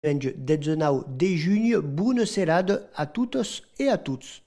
Dezenau de juin, bonne selade à toutes et à tous.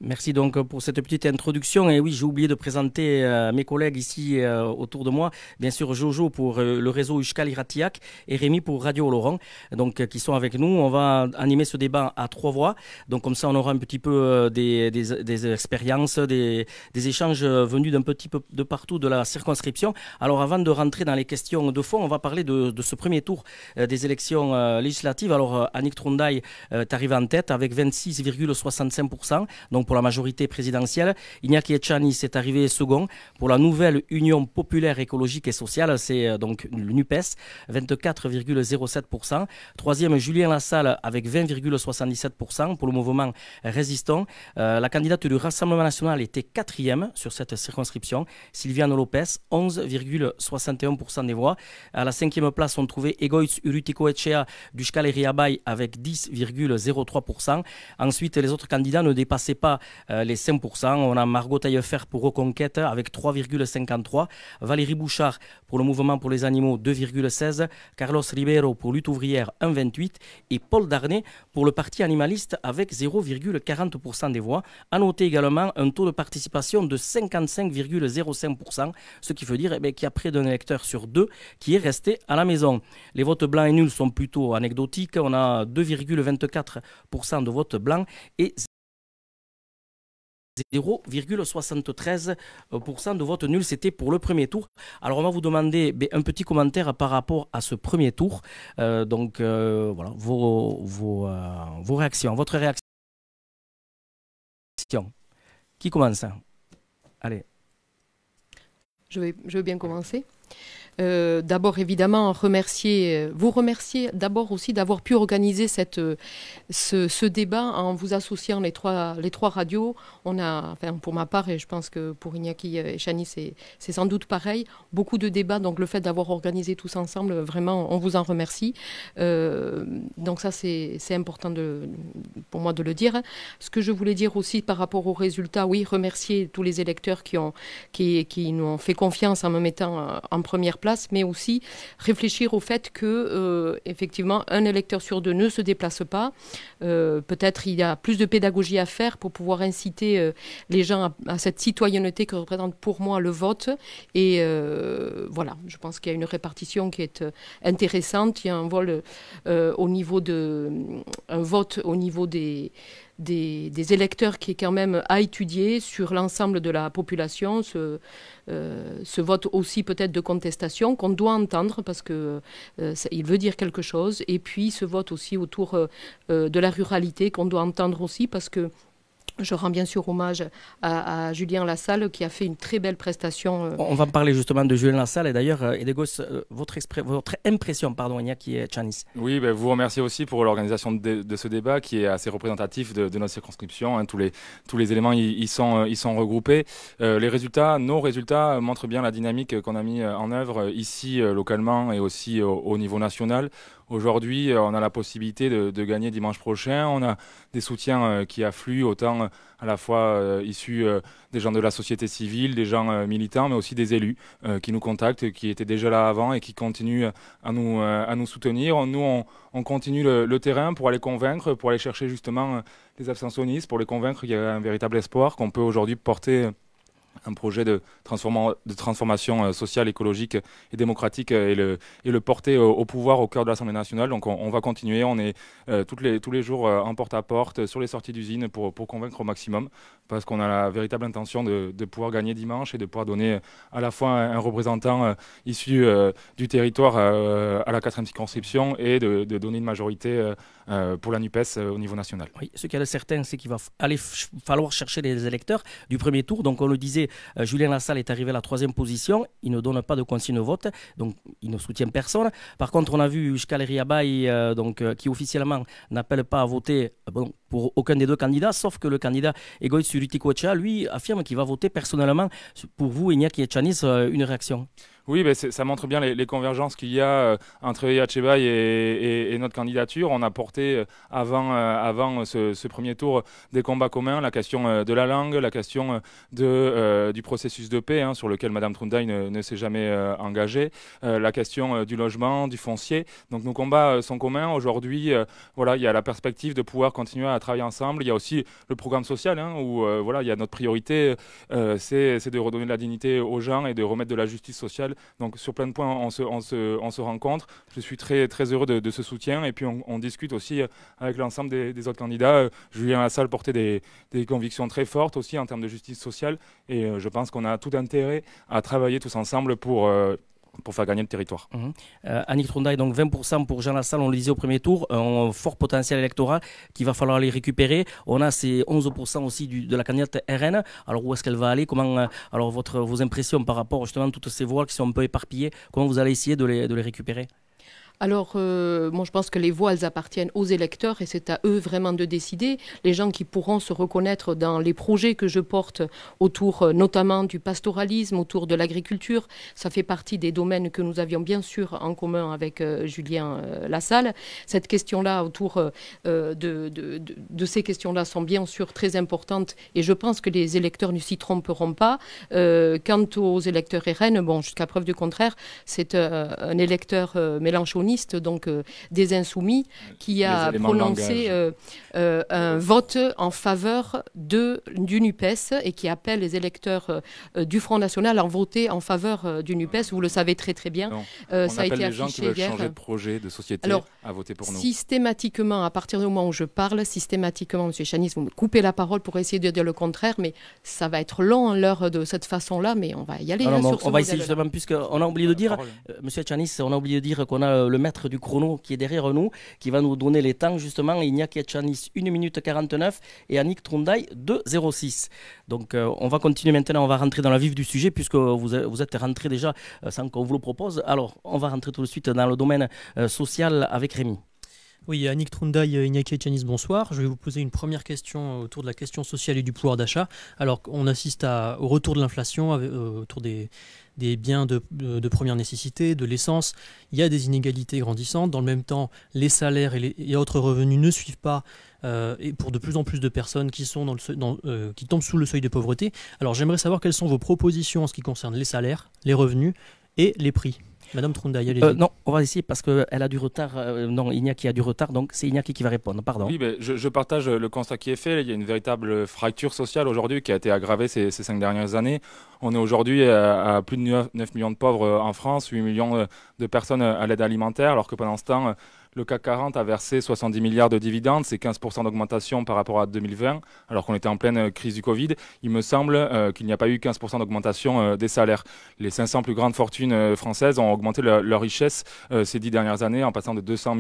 Merci donc pour cette petite introduction. Et oui, j'ai oublié de présenter mes collègues ici autour de moi. Bien sûr, Jojo pour le réseau Ushkal Iratiak et Rémi pour Radio Laurent, donc qui sont avec nous. On va animer ce débat à trois voix. Donc comme ça, on aura un petit peu des expériences, des échanges venus d'un petit peu de partout de la circonscription. Alors avant de rentrer dans les questions de fond, on va parler de ce premier tour des élections législatives. Alors Annick Trondaï est arrivée en tête avec 26,65%. Donc pour la majorité présidentielle. Iñaki Etxaniz est arrivé second. Pour la nouvelle Union populaire écologique et sociale, c'est donc le NUPES, 24,07%. Troisième, Julien Lassalle avec 20,77% pour le mouvement résistant. La candidate du Rassemblement national était quatrième sur cette circonscription. Sylviane Lopez, 11,61% des voix. À la cinquième place, on trouvait Egoitz Urrutikoetxea du Euskal Herria Bai avec 10,03%. Ensuite, les autres candidats ne dépassaient pas les 5%. On a Margot Taillefer pour Reconquête avec 3,53%. Valérie Bouchard pour le mouvement pour les animaux 2,16%. Carlos Ribeiro pour Lutte ouvrière 1,28%. Et Paul Darnay pour le parti animaliste avec 0,40% des voix. À noter également un taux de participation de 55,05%, ce qui veut dire qu'il y a près d'un électeur sur deux qui est resté à la maison. Les votes blancs et nuls sont plutôt anecdotiques. On a 2,24% de votes blancs et 0,73% de votes nuls, c'était pour le premier tour. Alors on va vous demander un petit commentaire par rapport à ce premier tour. Voilà, vos réactions, votre réaction. Qui commence? Allez. Je veux bien commencer. D'abord, évidemment, vous remercier d'abord aussi d'avoir pu organiser ce débat en vous associant les trois radios. On a, enfin, pour ma part, et je pense que pour Iñaki et Chani, c'est sans doute pareil, beaucoup de débats. Donc, le fait d'avoir organisé tous ensemble, vraiment, on vous en remercie. Donc, ça, c'est important pour moi de le dire. Ce que je voulais dire aussi par rapport aux résultats, oui, remercier tous les électeurs qui nous ont fait confiance en me mettant en première place, mais aussi réfléchir au fait que, effectivement, un électeur sur deux ne se déplace pas. Peut-être il y a plus de pédagogie à faire pour pouvoir inciter les gens à cette citoyenneté que représente pour moi le vote. Et voilà, je pense qu'il y a une répartition qui est intéressante. Il y a un vote au niveau des électeurs qui est quand même à étudier sur l'ensemble de la population, ce vote aussi peut-être de contestation qu'on doit entendre parce que il veut dire quelque chose, et puis ce vote aussi autour de la ruralité qu'on doit entendre aussi parce que je rends bien sûr hommage à Julien Lassalle qui a fait une très belle prestation. On va parler justement de Julien Lassalle et d'ailleurs, Edegos, votre impression, pardon, Iñaki Etxaniz. Oui, vous remercier aussi pour l'organisation de ce débat qui est assez représentatif de notre circonscription. Hein. Tous les éléments y sont regroupés. Nos résultats montrent bien la dynamique qu'on a mis en œuvre ici localement et aussi au niveau national. Aujourd'hui, on a la possibilité de gagner dimanche prochain. On a des soutiens qui affluent, autant à la fois issus des gens de la société civile, des gens militants, mais aussi des élus qui nous contactent, qui étaient déjà là avant et qui continuent à nous soutenir. Nous, on continue le terrain pour aller convaincre, pour aller chercher justement les abstentionnistes, pour les convaincre qu'il y a un véritable espoir, qu'on peut aujourd'hui porter un projet de transformation sociale, écologique et démocratique et le porter au pouvoir au cœur de l'Assemblée nationale. Donc on va continuer, on est tous les jours en porte-à-porte sur les sorties d'usines pour convaincre au maximum parce qu'on a la véritable intention de pouvoir gagner dimanche et de pouvoir donner à la fois un représentant issu du territoire à la 4e circonscription et de donner une majorité pour la NUPES au niveau national. Oui, ce qu'il y a de certain, c'est qu'il va falloir chercher les électeurs du premier tour. Donc on le disait, Julien Lassalle est arrivé à la 3e position. Il ne donne pas de consigne de vote, donc il ne soutient personne. Par contre, on a vu Euskal Herria Bai qui officiellement n'appelle pas à voter pour aucun des deux candidats, sauf que le candidat Egoitz Urrutikoetxea, lui, affirme qu'il va voter personnellement. Pour vous, Iñaki Etxaniz, une réaction? Oui, ça montre bien les convergences qu'il y a entre Yachebay et notre candidature. On a porté avant ce premier tour des combats communs, la question de la langue, la question du processus de paix, sur lequel Mme Trundaï ne s'est jamais engagée, la question du logement, du foncier. Donc nos combats sont communs. Aujourd'hui, voilà, il y a la perspective de pouvoir continuer à travailler ensemble. Il y a aussi le programme social, où voilà, il y a notre priorité, c'est de redonner de la dignité aux gens et de remettre de la justice sociale. Donc sur plein de points, on se rencontre. Je suis très, très heureux de ce soutien. Et puis on discute aussi avec l'ensemble des autres candidats. Julien Lassalle portait des convictions très fortes aussi en termes de justice sociale. Et je pense qu'on a tout intérêt à travailler tous ensemble pour faire gagner le territoire. Annick Trundaï, donc 20% pour Jean Lassalle, on le disait au premier tour, un fort potentiel électoral qu'il va falloir aller récupérer. On a ces 11% aussi de la candidate RN. Alors où est-ce qu'elle va aller? Alors vos impressions par rapport justement à toutes ces voix qui sont un peu éparpillées, comment vous allez essayer de les récupérer? Alors, moi, je pense que les voix, elles appartiennent aux électeurs et c'est à eux vraiment de décider. Les gens qui pourront se reconnaître dans les projets que je porte autour notamment du pastoralisme, autour de l'agriculture, ça fait partie des domaines que nous avions bien sûr en commun avec Julien Lassalle. Cette question-là, autour de ces questions-là, sont bien sûr très importantes et je pense que les électeurs ne s'y tromperont pas. Quant aux électeurs RN, bon, jusqu'à preuve du contraire, c'est un électeur mélanchoniste, donc des Insoumis, qui a prononcé un vote en faveur du NUPES et qui appelle les électeurs du Front National à voter en faveur du NUPES. Vous le savez très très bien. On ça a été appelle les gens qui veulent hier. changer de projet, de société, à voter pour nous. Systématiquement, à partir du moment où je parle, systématiquement, M. Chanis, vous me coupez la parole pour essayer de dire le contraire, mais ça va être long à l'heure de cette façon-là, mais on va y aller. sur ce on va essayer justement, puisqu'on a oublié de dire, M. Chanis, on a oublié de dire qu'on a le maître du chrono qui est derrière nous, qui va nous donner les temps justement. Iñaki Etxaniz 1 minute 49 et Annick Trundaï 2,06. Donc on va continuer maintenant, on va rentrer dans le vif du sujet puisque vous êtes rentré déjà sans qu'on vous le propose. Alors on va rentrer tout de suite dans le domaine social avec Rémi. Oui, Annick Trundaï, Iñaki Etxaniz, bonsoir. Je vais vous poser une première question autour de la question sociale et du pouvoir d'achat. Alors, on assiste au retour de l'inflation autour des biens de première nécessité, de l'essence. Il y a des inégalités grandissantes. Dans le même temps, les salaires et autres revenus ne suivent pas et pour de plus en plus de personnes qui tombent sous le seuil de pauvreté. Alors, j'aimerais savoir quelles sont vos propositions en ce qui concerne les salaires, les revenus et les prix. Madame Trundaï, allez-y. Non, on va essayer parce qu'elle a du retard. Non, Iñaki a du retard, donc c'est Iñaki qui va répondre. Pardon. Oui, je partage le constat qui est fait. Il y a une véritable fracture sociale aujourd'hui qui a été aggravée ces 5 dernières années. On est aujourd'hui à plus de 9 millions de pauvres en France, 8 millions de personnes à l'aide alimentaire, alors que pendant ce temps, le CAC 40 a versé 70 milliards de dividendes, c'est 15% d'augmentation par rapport à 2020, alors qu'on était en pleine crise du Covid. Il me semble qu'il n'y a pas eu 15% d'augmentation des salaires. Les 500 plus grandes fortunes françaises ont augmenté leur richesse ces 10 dernières années en passant de 200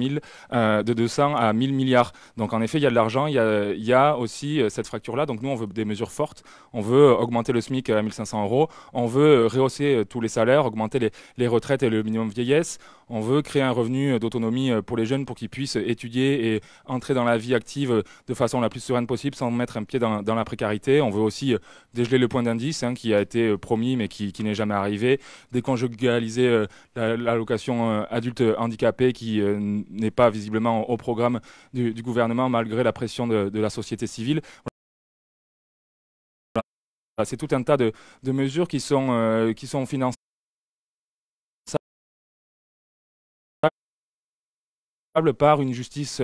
à 1000 milliards. Donc en effet, il y a de l'argent, il y a aussi cette fracture-là. Donc nous, on veut des mesures fortes. On veut augmenter le SMIC à 1 500 €. On veut rehausser tous les salaires, augmenter les retraites et le minimum vieillesse. On veut créer un revenu d'autonomie pour les jeunes pour qu'ils puissent étudier et entrer dans la vie active de façon la plus sereine possible sans mettre un pied dans la précarité. On veut aussi dégeler le point d'indice qui a été promis mais qui n'est jamais arrivé. Déconjugaliser l'allocation adulte handicapé qui n'est pas visiblement au programme du gouvernement malgré la pression de la société civile. C'est tout un tas de mesures qui sont financées par une justice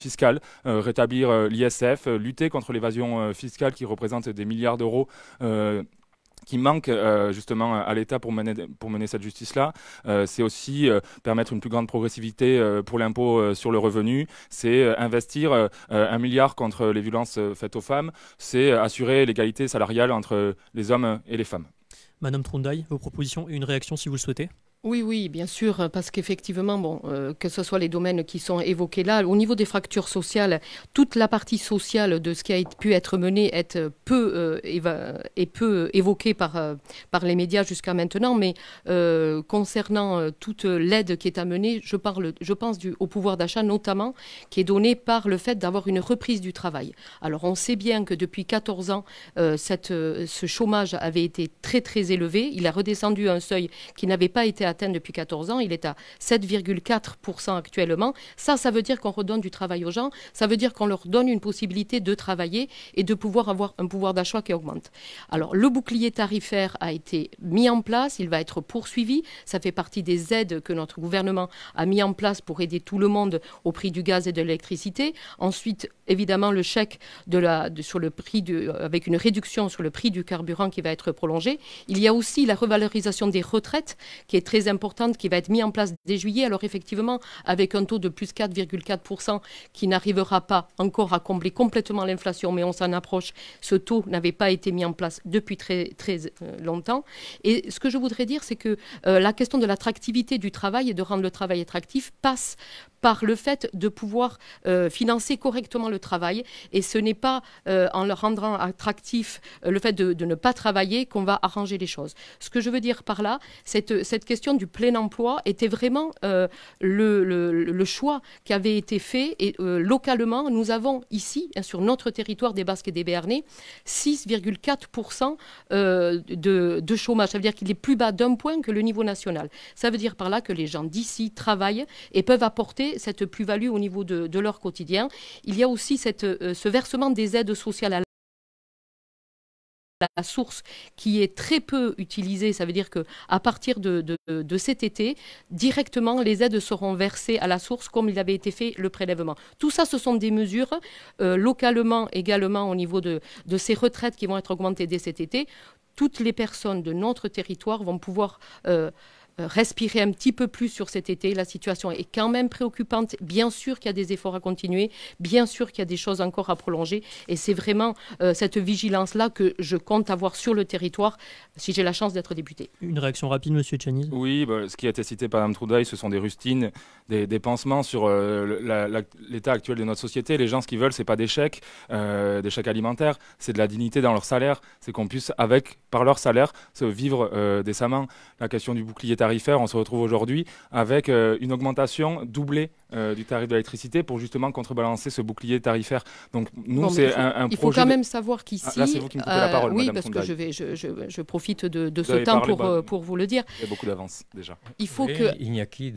fiscale, rétablir l'ISF, lutter contre l'évasion fiscale qui représente des milliards d'euros qui manquent justement à l'État pour mener cette justice-là. C'est aussi permettre une plus grande progressivité pour l'impôt sur le revenu. C'est investir 1 milliard contre les violences faites aux femmes. C'est assurer l'égalité salariale entre les hommes et les femmes. Madame Trundaï, vos propositions et une réaction si vous le souhaitez. Oui, oui, bien sûr, parce qu'effectivement, bon, que ce soit les domaines qui sont évoqués là, au niveau des fractures sociales, toute la partie sociale de ce qui a pu être mené est peu évoquée par les médias jusqu'à maintenant, mais concernant toute l'aide qui est amenée, je pense au pouvoir d'achat notamment, qui est donné par le fait d'avoir une reprise du travail. Alors, on sait bien que depuis 14 ans, ce chômage avait été très, très élevé. Il a redescendu à un seuil qui n'avait pas été atteint depuis 14 ans. Il est à 7,4% actuellement. Ça veut dire qu'on redonne du travail aux gens. Ça veut dire qu'on leur donne une possibilité de travailler et de pouvoir avoir un pouvoir d'achat qui augmente. Alors, le bouclier tarifaire a été mis en place. Il va être poursuivi. Ça fait partie des aides que notre gouvernement a mis en place pour aider tout le monde au prix du gaz et de l'électricité. Ensuite, évidemment, le chèque sur le prix avec une réduction sur le prix du carburant qui va être prolongé. Il y a aussi la revalorisation des retraites qui est très importante, qui va être mise en place dès juillet. Alors effectivement, avec un taux de plus 4,4% qui n'arrivera pas encore à combler complètement l'inflation, mais on s'en approche. Ce taux n'avait pas été mis en place depuis très, très longtemps. Et ce que je voudrais dire, c'est que la question de l'attractivité du travail et de rendre le travail attractif passe par le fait de pouvoir financer correctement le travail. Et ce n'est pas en le rendant attractif le fait de ne pas travailler qu'on va arranger les choses. Ce que je veux dire par là, cette question du plein emploi était vraiment le choix qui avait été fait. Et localement, nous avons ici, sur notre territoire des Basques et des Béarnais, 6,4% de chômage. Ça veut dire qu'il est plus bas d'un point que le niveau national. Ça veut dire par là que les gens d'ici travaillent et peuvent apporter cette plus-value au niveau de leur quotidien. Il y a aussi ce versement des aides sociales à la source qui est très peu utilisée. Ça veut dire qu'à partir de cet été, directement, les aides seront versées à la source comme il avait été fait le prélèvement. Tout ça, ce sont des mesures localement également au niveau de ces retraites qui vont être augmentées dès cet été. Toutes les personnes de notre territoire vont pouvoir respirer un petit peu plus sur cet été. La situation est quand même préoccupante. Bien sûr qu'il y a des efforts à continuer. Bien sûr qu'il y a des choses encore à prolonger. Et c'est vraiment cette vigilance-là que je compte avoir sur le territoire si j'ai la chance d'être député. Une réaction rapide, Monsieur Tchaniz? Oui, ce qui a été cité par Mme Troudaille, ce sont des rustines, des pansements sur l'état actuel de notre société. Les gens, ce qu'ils veulent, c'est pas des chèques alimentaires, c'est de la dignité dans leur salaire. C'est qu'on puisse, par leur salaire, se vivre décemment. La question du bouclier tarifaire, on se retrouve aujourd'hui avec une augmentation doublée du tarif de l'électricité pour justement contrebalancer ce bouclier tarifaire. Donc nous, c'est un projet... Il faut quand même savoir qu'ici... Là, c'est vous qui me coupez la parole, oui, Madame parce Troudaille. que je profite de ce temps pour vous le dire. Il y a beaucoup d'avance déjà. Il faut oui, que... Iñaki,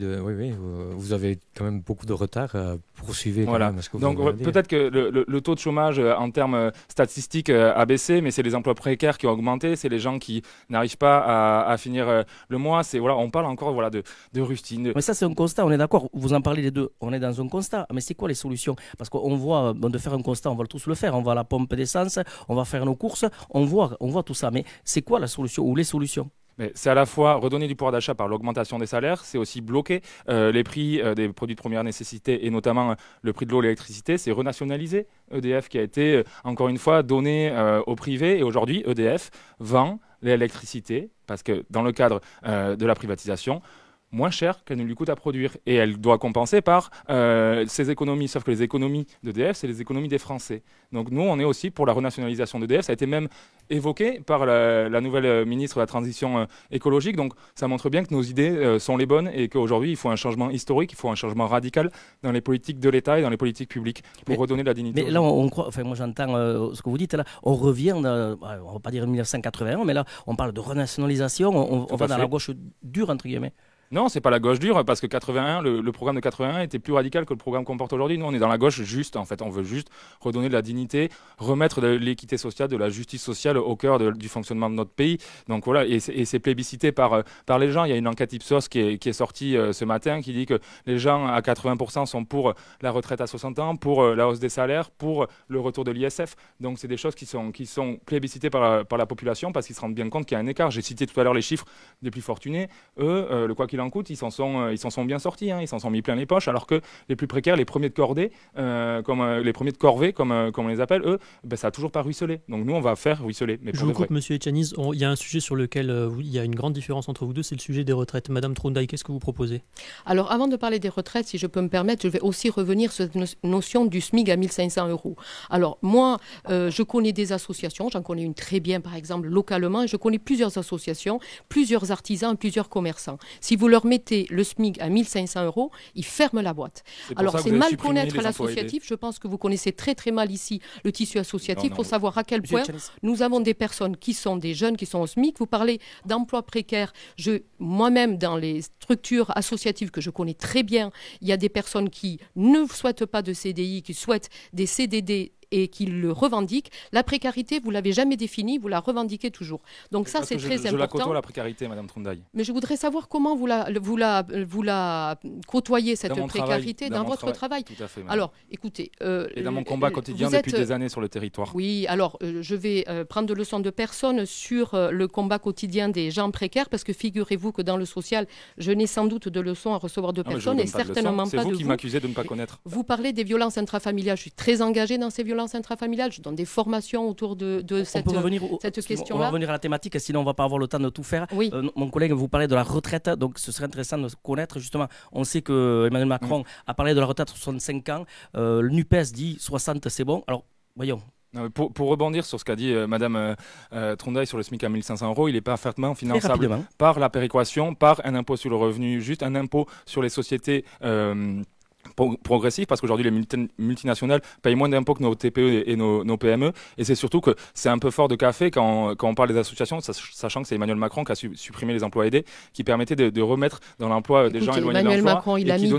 vous avez quand même beaucoup de retard. Poursuivez quand même. Donc peut-être que le taux de chômage en termes statistiques a baissé, mais c'est les emplois précaires qui ont augmenté, c'est les gens qui n'arrivent pas à finir le mois. On parle encore de rustine. Mais ça, c'est un constat, on est d'accord. Vous en parlez les deux. On est dans un constat. Mais c'est quoi les solutions? Parce qu'on voit, de faire un constat, on va tous le faire. On va à la pompe d'essence, on va faire nos courses, on voit tout ça. Mais c'est quoi la solution ou les solutions? Mais c'est à la fois redonner du pouvoir d'achat par l'augmentation des salaires, c'est aussi bloquer les prix des produits de première nécessité et notamment le prix de l'eau et l'électricité, c'est renationaliser EDF qui a été encore une fois donné au privé et aujourd'hui EDF vend l'électricité parce que dans le cadre de la privatisation, moins cher qu'elle ne lui coûte à produire. Et elle doit compenser par ses économies. Sauf que les économies d'EDF, c'est les économies des Français. Donc nous, on est aussi pour la renationalisation d'EDF. Ça a été même évoqué par la nouvelle ministre de la Transition écologique. Donc ça montre bien que nos idées sont les bonnes et qu'aujourd'hui, il faut un changement historique, il faut un changement radical dans les politiques de l'État et dans les politiques publiques pour redonner de la dignité. Mais là, on croit, enfin moi j'entends ce que vous dites là, on revient, on ne va pas dire 1981, mais là, on parle de renationalisation, on va dans la gauche dure, entre guillemets. Non, c'est pas la gauche dure, parce que 81, le programme de 81 était plus radical que le programme qu'on porte aujourd'hui. Nous, on est dans la gauche juste, en fait. On veut juste redonner de la dignité, remettre de l'équité sociale, de la justice sociale au cœur du fonctionnement de notre pays. Donc voilà, et c'est plébiscité par les gens. Il y a une enquête Ipsos qui est sortie ce matin qui dit que les gens à 80% sont pour la retraite à 60 ans, pour la hausse des salaires, pour le retour de l'ISF. Donc c'est des choses qui sont plébiscitées par la population parce qu'ils se rendent bien compte qu'il y a un écart. J'ai cité tout à l'heure les chiffres des plus fortunés. Eux, le quoi qu'il en coûte, ils s'en sont bien sortis, hein, ils s'en sont mis plein les poches, alors que les plus précaires, les premiers de cordée, les premiers de corvée, comme on les appelle, eux, ben, ça n'a toujours pas ruisselé. Donc nous, on va faire ruisseler. Mais Je vous coupe, Monsieur Etchaniz. Il y a un sujet sur lequel il y a une grande différence entre vous deux, c'est le sujet des retraites. Madame Trundaï, qu'est-ce que vous proposez? Alors, avant de parler des retraites, si je peux me permettre, je vais aussi revenir sur cette notion du SMIC à 1 500 €. Alors, moi, je connais des associations, j'en connais une très bien, par exemple, localement, et je connais plusieurs associations, plusieurs artisans, plusieurs commerçants. Si vous leur mettez le SMIC à 1 500 €, ils ferment la boîte. Alors, c'est mal connaître l'associatif. Je pense que vous connaissez très, très mal ici le tissu associatif. Il faut savoir à quel point nous avons des personnes qui sont des jeunes, qui sont au SMIC. Vous parlez d'emploi précaire. Moi-même, dans les structures associatives que je connais très bien, il y a des personnes qui ne souhaitent pas de CDI, qui souhaitent des CDD et qui le revendiquent. La précarité, vous ne l'avez jamais définie, vous la revendiquez toujours. Donc ça, c'est très important. Je la côtoie, la précarité, Madame Trundaï. Mais je voudrais savoir comment vous la côtoyez, cette précarité, dans votre travail. Tout à fait, alors, écoutez... et dans mon combat quotidien depuis des années sur le territoire. Oui, alors, je vais prendre de leçons de personne sur le combat quotidien des gens précaires, parce que figurez-vous que dans le social, je n'ai sans doute de leçons à recevoir de personnes, et certainement pas de vous. C'est vous qui m'accusez de ne pas connaître. Vous parlez des violences intrafamiliales. Je suis très engagée dans ces violences intrafamiliales. Je donne des formations autour de cette question-là. On va revenir à la thématique, sinon on ne va pas avoir le temps de tout faire. Oui. Mon collègue vous parlait de la retraite, donc ce serait intéressant de connaître justement. On sait que Emmanuel Macron a parlé de la retraite à 65 ans. Le NUPES dit 60, c'est bon. Alors, voyons. Pour rebondir sur ce qu'a dit Madame Trundaï sur le SMIC à 1 500 €, il est parfaitement finançable par la péréquation, par un impôt sur le revenu, juste un impôt sur les sociétés progressif, parce qu'aujourd'hui les multinationales payent moins d'impôts que nos TPE et nos PME, et c'est surtout que c'est un peu fort de café quand on parle des associations, sachant que c'est Emmanuel Macron qui a supprimé les emplois aidés, qui permettait de remettre dans l'emploi des gens éloignés de l'emploi. Emmanuel Macron, il a mis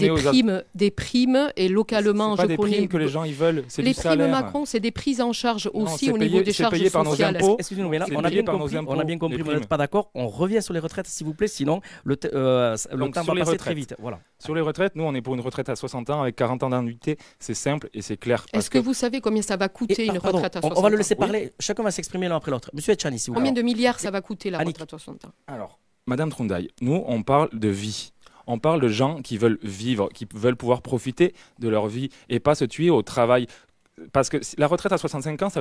des primes, et localement, je connais... C'est pas des primes que les gens ils veulent, c'est du salaire. Les primes Macron, c'est des prises en charge aussi au niveau des charges sociales. Excusez-nous, mais là, on a bien compris, vous n'êtes pas d'accord. On revient sur les retraites, s'il vous plaît, sinon le temps va passer très vite. Voilà. Sur les retraites, nous on est pour une retraite à 60 ans avec 40 ans d'annuité, c'est simple et c'est clair. Est-ce que vous savez combien ça va coûter une retraite à 60 ans? On va le laisser parler, chacun va s'exprimer l'un après l'autre. Monsieur Etchaniz, s'il vous plaît. Combien de milliards ça va coûter la retraite à 60 ans? Alors, Madame Trundaï, nous on parle de vie. On parle de gens qui veulent vivre, qui veulent pouvoir profiter de leur vie et pas se tuer au travail. Parce que la retraite à 65 ans, ça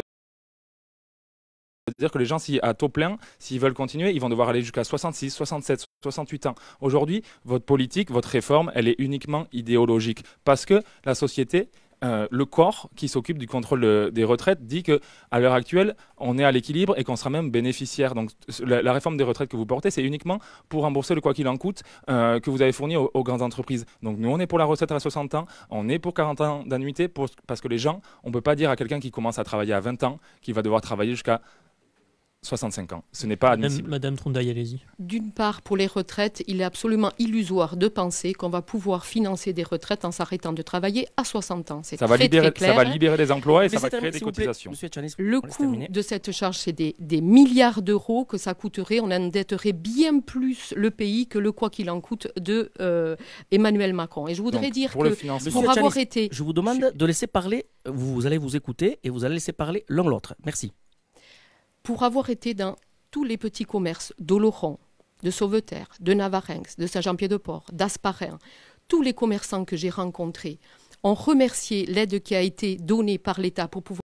c'est-à-dire que les gens, à taux plein, s'ils veulent continuer, ils vont devoir aller jusqu'à 66, 67, 68 ans. Aujourd'hui, votre politique, votre réforme, elle est uniquement idéologique. Parce que la société, le corps qui s'occupe du contrôle des retraites dit qu'à l'heure actuelle, on est à l'équilibre et qu'on sera même bénéficiaire. Donc la réforme des retraites que vous portez, c'est uniquement pour rembourser le quoi qu'il en coûte que vous avez fourni aux grandes entreprises. Donc nous, on est pour la retraite à 60 ans, on est pour 40 ans d'annuité, parce que les gens, on ne peut pas dire à quelqu'un qui commence à travailler à 20 ans qu'il va devoir travailler jusqu'à 65 ans. Ce n'est pas admissible. Madame Trundaï, allez-y. D'une part, pour les retraites, il est absolument illusoire de penser qu'on va pouvoir financer des retraites en s'arrêtant de travailler à 60 ans. C'est très clair. Ça va libérer des emplois et ça va créer des cotisations. Le coût de cette charge, c'est des milliards d'euros que ça coûterait. On endetterait bien plus le pays que le quoi qu'il en coûte de Emmanuel Macron. Et je voudrais dire que pour avoir été... Je vous demande de laisser parler, vous allez vous écouter et vous allez laisser parler l'un l'autre. Merci. Pour avoir été dans tous les petits commerces d'Oloron, de Sauveterre, de Navarinx, de Saint-Jean-Pied-de-Port, d'Asparin, tous les commerçants que j'ai rencontrés ont remercié l'aide qui a été donnée par l'État pour pouvoir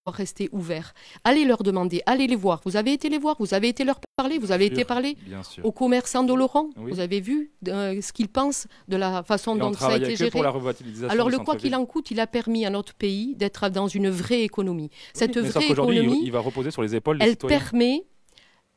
rester ouverts. Allez leur demander, allez les voir. Vous avez été les voir, vous avez été leur parler, vous avez été parler aux commerçants d'Oloron. Oui. Vous avez vu ce qu'ils pensent de la façon dont ça a été géré. Alors le quoi qu'il en coûte, il a permis à notre pays d'être dans une vraie économie. Cette vraie économie, il va reposer sur les épaules des citoyens.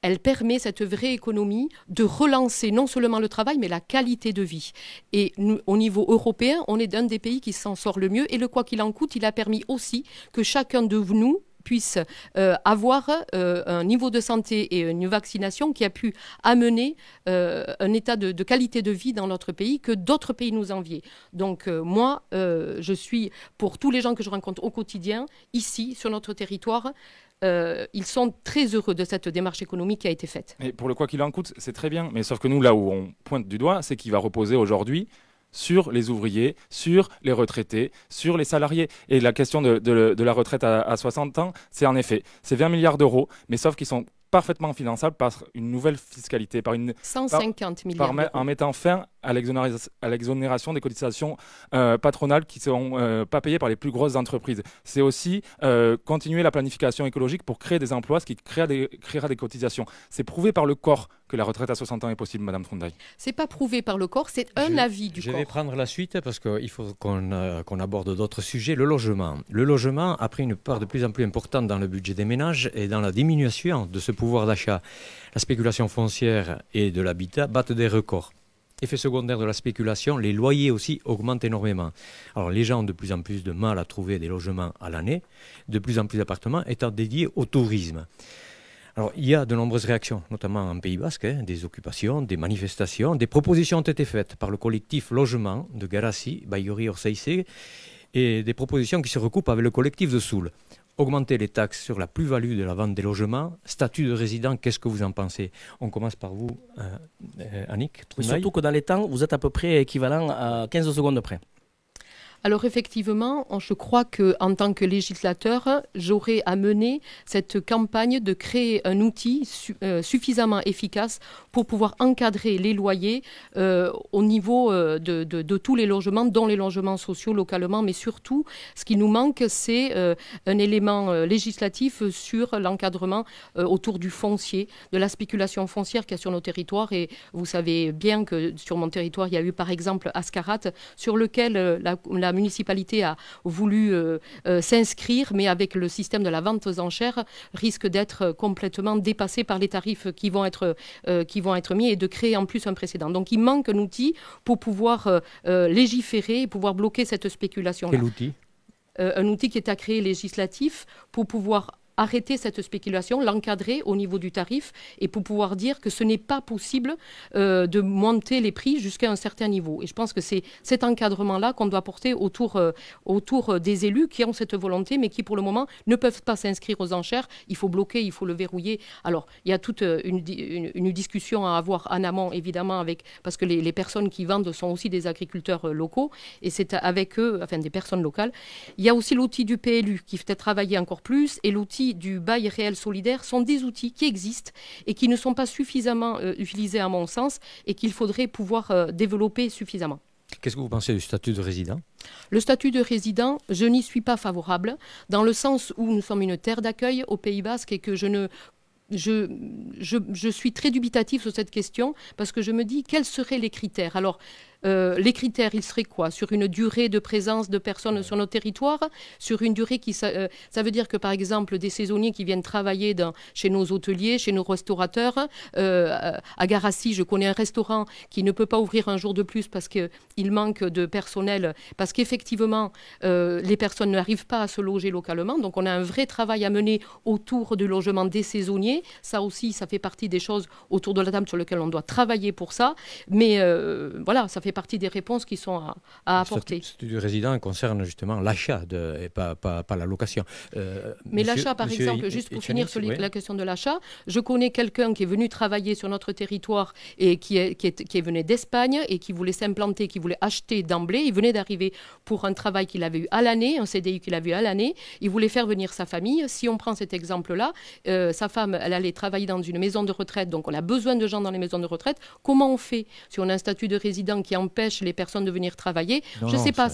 Elle permet, cette vraie économie, de relancer non seulement le travail, mais la qualité de vie. Et nous, au niveau européen, on est un des pays qui s'en sort le mieux. Et le quoi qu'il en coûte, il a permis aussi que chacun de nous puisse avoir un niveau de santé et une vaccination qui a pu amener un état de qualité de vie dans notre pays que d'autres pays nous enviaient. Donc moi, je suis, pour tous les gens que je rencontre au quotidien, ici, sur notre territoire, ils sont très heureux de cette démarche économique qui a été faite. Et pour le quoi qu'il en coûte, c'est très bien. Mais sauf que nous, là où on pointe du doigt, c'est qu'il va reposer aujourd'hui sur les ouvriers, sur les retraités, sur les salariés. Et la question de la retraite à 60 ans, c'est en effet, c'est 20 milliards d'euros, mais sauf qu'ils sont parfaitement finançable par une nouvelle fiscalité, 150 milliards d'euros. en mettant fin à l'exonération des cotisations patronales qui ne seront pas payées par les plus grosses entreprises. C'est aussi continuer la planification écologique pour créer des emplois, ce qui créera des cotisations. C'est prouvé par le corps que la retraite à 60 ans est possible, Madame Trondheim. C'est pas prouvé par le corps, c'est un avis du corps. Je vais prendre la suite parce qu'il faut qu'on aborde d'autres sujets. Le logement. Le logement a pris une part de plus en plus importante dans le budget des ménages et dans la diminution de ce pouvoir d'achat. La spéculation foncière et de l'habitat battent des records. Effet secondaire de la spéculation, les loyers aussi augmentent énormément. Alors les gens ont de plus en plus de mal à trouver des logements à l'année, de plus en plus d'appartements étant dédiés au tourisme. Alors, il y a de nombreuses réactions, notamment en Pays Basque, des occupations, des manifestations. Des propositions ont été faites par le collectif Logement de Garassi, Baïuri, Orsaice, et des propositions qui se recoupent avec le collectif de Soule. Augmenter les taxes sur la plus-value de la vente des logements, statut de résident, qu'est-ce que vous en pensez? On commence par vous, Annick. Surtout que dans les temps, vous êtes à peu près équivalent à 15 secondes près. Alors effectivement, je crois qu'en tant que législateur, j'aurais à mener cette campagne de créer un outil suffisamment efficace pour pouvoir encadrer les loyers au niveau de tous les logements, dont les logements sociaux localement. Mais surtout, ce qui nous manque, c'est un élément législatif sur l'encadrement autour du foncier, de la spéculation foncière qu'il y a sur nos territoires. Et vous savez bien que sur mon territoire, il y a eu par exemple Ascarat, sur lequel la municipalité a voulu s'inscrire, mais avec le système de la vente aux enchères, risque d'être complètement dépassé par les tarifs qui vont être mis et de créer en plus un précédent. Donc il manque un outil pour pouvoir légiférer et pouvoir bloquer cette spéculation-là. Quel outil? Un outil qui est à créer législatif pour pouvoir arrêter cette spéculation, l'encadrer au niveau du tarif et pour pouvoir dire que ce n'est pas possible de monter les prix jusqu'à un certain niveau. Et je pense que c'est cet encadrement-là qu'on doit porter autour des élus qui ont cette volonté mais qui pour le moment ne peuvent pas s'inscrire aux enchères. Il faut bloquer, il faut le verrouiller. Alors il y a toute une discussion à avoir en amont évidemment parce que les personnes qui vendent sont aussi des agriculteurs locaux et c'est avec eux, enfin des personnes locales. Il y a aussi l'outil du PLU qui fait travailler encore plus et l'outil du bail réel solidaire sont des outils qui existent et qui ne sont pas suffisamment utilisés à mon sens et qu'il faudrait pouvoir développer suffisamment. Qu'est-ce que vous pensez du statut de résident? Le statut de résident, je n'y suis pas favorable dans le sens où nous sommes une terre d'accueil au Pays Basque et que je suis très dubitative sur cette question parce que je me dis quels seraient les critères. Alors, les critères, ils seraient quoi? Sur une durée de présence de personnes sur nos territoires, sur une durée ça veut dire que par exemple des saisonniers qui viennent travailler chez nos hôteliers, chez nos restaurateurs, à Garassi, je connais un restaurant qui ne peut pas ouvrir un jour de plus parce qu'il manque de personnel, parce qu'effectivement les personnes n'arrivent pas à se loger localement, donc on a un vrai travail à mener autour du logement des saisonniers. Ça aussi, ça fait partie des choses autour de la table sur lesquelles on doit travailler pour ça, mais voilà, ça fait partie des réponses qui sont à apporter. Le statut du résident concerne justement l'achat et pas la location. Mais l'achat, par exemple, juste pour finir sur la question de l'achat, je connais quelqu'un qui est venu travailler sur notre territoire et qui venait d'Espagne et qui voulait s'implanter, qui voulait acheter d'emblée. Il venait d'arriver pour un travail qu'il avait eu à l'année, un CDI qu'il avait eu à l'année. Il voulait faire venir sa famille. Si on prend cet exemple-là, sa femme, elle allait travailler dans une maison de retraite, donc on a besoin de gens dans les maisons de retraite. Comment on fait si on a un statut de résident qui empêche les personnes de venir travailler? Je ne sais pas,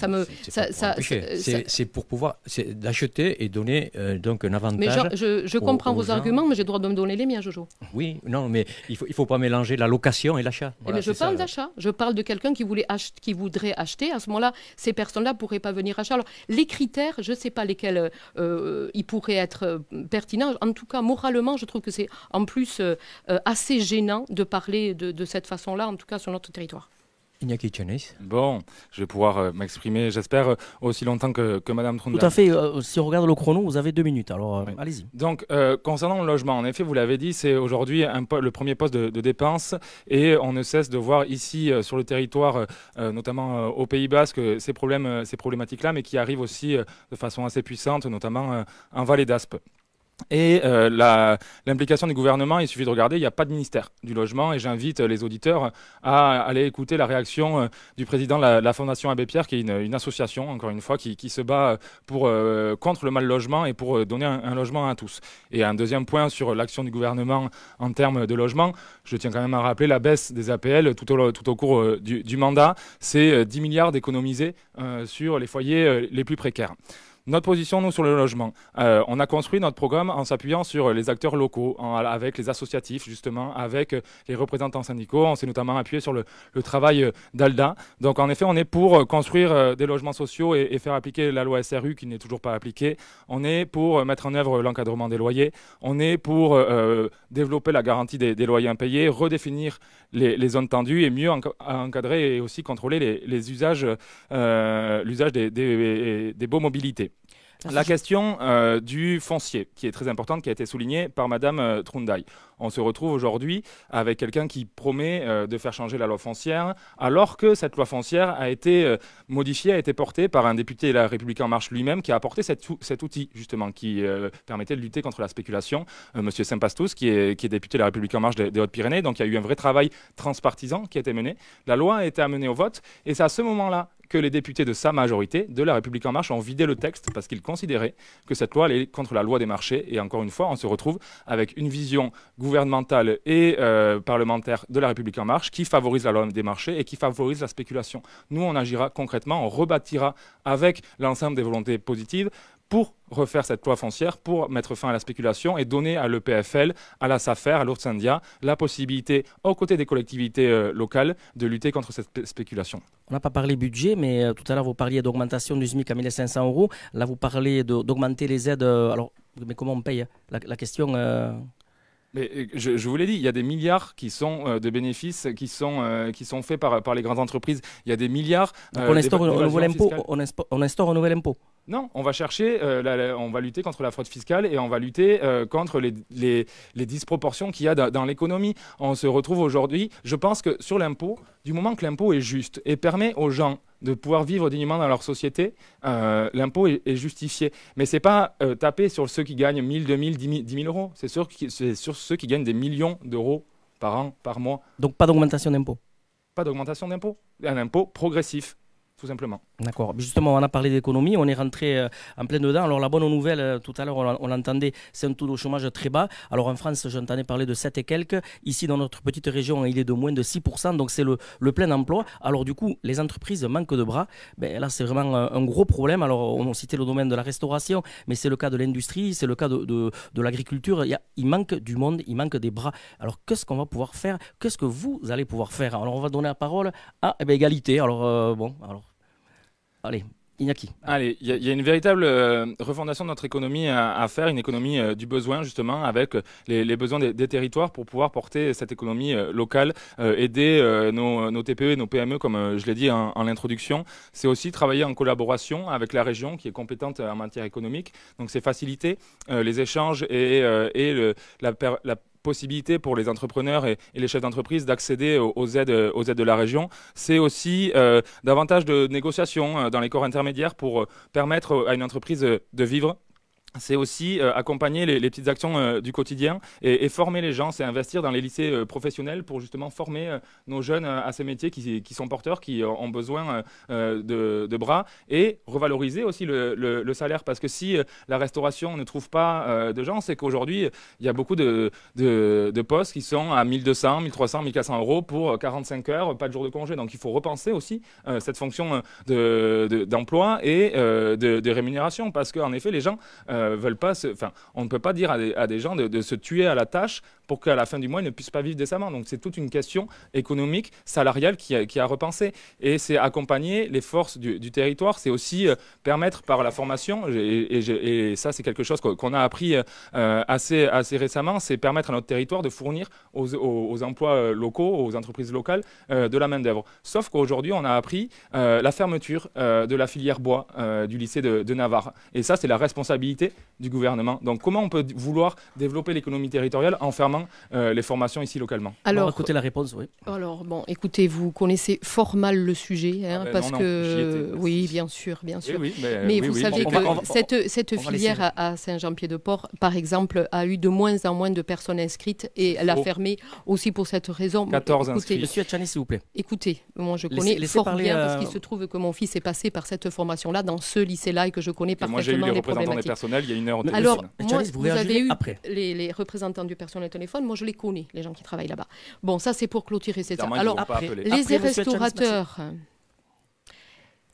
c'est pour pouvoir d'acheter et donner donc un avantage. Mais je comprends vos arguments, mais j'ai le droit de me donner les miens, Jojo. Oui, non, mais il faut pas mélanger la location et l'achat. Voilà, mais je parle d'achat. Je parle de quelqu'un qui voudrait acheter. À ce moment-là, ces personnes-là pourraient pas venir acheter. Alors, les critères, je ne sais pas lesquels ils pourraient être pertinents. En tout cas, moralement, je trouve que c'est en plus assez gênant de parler de cette façon-là, en tout cas sur notre territoire. Iñaki Tchenes. Bon, je vais pouvoir m'exprimer, j'espère, aussi longtemps que Madame Trondheim. Tout à fait. Si on regarde le chrono, vous avez 2 minutes. Alors, oui. Allez-y. Donc, concernant le logement, en effet, vous l'avez dit, c'est aujourd'hui le premier poste de dépense et on ne cesse de voir ici, sur le territoire, notamment au Pays Basque, ces problématiques-là, mais qui arrivent aussi de façon assez puissante, notamment en Vallée d'Aspe. Et l'implication du gouvernement, il suffit de regarder, il n'y a pas de ministère du logement et j'invite les auditeurs à aller écouter la réaction du président de la Fondation Abbé Pierre, qui est une association, encore une fois, qui se bat contre le mal logement et pour donner un logement à tous. Et un deuxième point sur l'action du gouvernement en termes de logement, je tiens quand même à rappeler la baisse des APL tout au cours du mandat, c'est 10 milliards d'économisés sur les foyers les plus précaires. Notre position, nous, sur le logement, on a construit notre programme en s'appuyant sur les acteurs locaux, avec les associatifs, justement, avec les représentants syndicaux. On s'est notamment appuyé sur le travail d'ALDA. Donc, en effet, on est pour construire des logements sociaux et faire appliquer la loi SRU qui n'est toujours pas appliquée. On est pour mettre en œuvre l'encadrement des loyers. On est pour développer la garantie des loyers impayés, redéfinir les zones tendues et mieux encadrer et aussi contrôler les usages, l'usage des baux mobilités. La question du foncier, qui est très importante, qui a été soulignée par Madame Trundaï. On se retrouve aujourd'hui avec quelqu'un qui promet de faire changer la loi foncière, alors que cette loi foncière a été modifiée, a été portée par un député de La République En Marche lui-même, qui a apporté cet outil, justement, qui permettait de lutter contre la spéculation. Monsieur Saint-Pastous, qui est député de La République En Marche des Hautes-Pyrénées. Donc il y a eu un vrai travail transpartisan qui a été mené. La loi a été amenée au vote, et c'est à ce moment-là que les députés de sa majorité, de La République En Marche, ont vidé le texte parce qu'ils considéraient que cette loi allait contre la loi des marchés. Et encore une fois, on se retrouve avec une vision gouvernementale et parlementaire de La République En Marche qui favorise la loi des marchés et qui favorise la spéculation. Nous, on agira concrètement, on rebâtira avec l'ensemble des volontés positives pour refaire cette loi foncière, pour mettre fin à la spéculation et donner à l'EPFL, à la SAFER, à l'Urtsandia, la possibilité, aux côtés des collectivités locales, de lutter contre cette spéculation. On n'a pas parlé budget, mais tout à l'heure, vous parliez d'augmentation du SMIC à 1 500 €. Là, vous parlez d'augmenter les aides. Alors, mais comment on paye la question Mais je vous l'ai dit, il y a des milliards qui sont de bénéfices qui sont faits par les grandes entreprises. Il y a des milliards. Donc on instaure un nouvel impôt. On instaure un nouvel impôt. Non, on va chercher, on va lutter contre la fraude fiscale et on va lutter contre les disproportions qu'il y a dans l'économie. On se retrouve aujourd'hui, je pense que sur l'impôt, du moment que l'impôt est juste et permet aux gens de pouvoir vivre dignement dans leur société, l'impôt est justifié. Mais ce n'est pas taper sur ceux qui gagnent 1 000, 2 000, 10 000 €. C'est sur ceux qui gagnent des millions d'euros par an, par mois. Donc pas d'augmentation d'impôt. Pas d'augmentation d'impôt. Un impôt progressif, tout simplement. D'accord. Justement, on a parlé d'économie, on est rentré en plein dedans. Alors la bonne nouvelle, tout à l'heure on l'entendait, c'est un taux de chômage très bas. Alors en France, j'entendais parler de 7 et quelques. Ici, dans notre petite région, il est de moins de 6%, donc c'est le plein emploi. Alors du coup, les entreprises manquent de bras. Ben, là, c'est vraiment un gros problème. Alors on citait le domaine de la restauration, mais c'est le cas de l'industrie, c'est le cas de l'agriculture. Il manque du monde, il manque des bras. Alors qu'est-ce qu'on va pouvoir faire? Qu'est-ce que vous allez pouvoir faire? Alors on va donner la parole à égalité. Alors allez, Iñaki. Allez, il y a une véritable refondation de notre économie à faire, une économie du besoin justement, avec les besoins des territoires pour pouvoir porter cette économie locale, aider nos TPE et nos PME, comme je l'ai dit en l'introduction. C'est aussi travailler en collaboration avec la région qui est compétente en matière économique. Donc c'est faciliter les échanges et la possibilité pour les entrepreneurs et les chefs d'entreprise d'accéder aux aides de la région. C'est aussi davantage de négociations dans les corps intermédiaires pour permettre à une entreprise de vivre. C'est aussi accompagner les petites actions du quotidien et former les gens, c'est investir dans les lycées professionnels pour justement former nos jeunes à ces métiers qui sont porteurs, qui ont besoin de bras, et revaloriser aussi le salaire, parce que si la restauration ne trouve pas de gens, c'est qu'aujourd'hui il y a beaucoup de postes qui sont à 1200, 1300, 1400 € pour 45 heures, pas de jour de congé. Donc il faut repenser aussi cette fonction d'emploi et de rémunération, parce qu'en effet les gens veulent pas on ne peut pas dire à des gens de se tuer à la tâche pour qu'à la fin du mois ils ne puissent pas vivre décemment. Donc c'est toute une question économique, salariale qui a repensé, et c'est accompagner les forces du territoire. C'est aussi permettre par la formation, et ça c'est quelque chose qu'on a appris assez récemment, c'est permettre à notre territoire de fournir aux emplois locaux, aux entreprises locales de la main d'œuvre. Sauf qu'aujourd'hui on a appris la fermeture de la filière bois du lycée de Navarre, et ça c'est la responsabilité du gouvernement. Donc comment on peut vouloir développer l'économie territoriale en fermant justement les formations ici localement. On va Alors, écouter la réponse, oui. alors, bon, écoutez, vous connaissez fort mal le sujet, hein, Ah ben parce non, que j'y étais. oui, bien sûr, bien Eh sûr. oui, Mais oui, vous oui, savez on que va- cette on va filière laisser. à Saint-Jean-Pied-de-Port, par exemple, a eu de moins en moins de personnes inscrites et elle a Faux. fermé aussi pour cette raison. 14 Écoutez, inscrits. Monsieur Etchani, s'il vous plaît. Écoutez, moi je Laissez- connais laissez fort parler, bien parce qu'il se trouve que mon fils est passé par cette formation-là dans ce lycée-là et que je connais Et moi j'ai eu parfaitement les les représentants des problématiques. personnels il y a 1 heure au téléphone. Alors, Etchani, moi, vous vous avez réagirez eu après. les représentants du personnel au téléphone, moi je les connais, les gens qui travaillent là-bas. Bon, ça c'est pour clôturer cette... Clairement, ils Alors, ne vont pas après, appeler. les Après, monsieur restaurateurs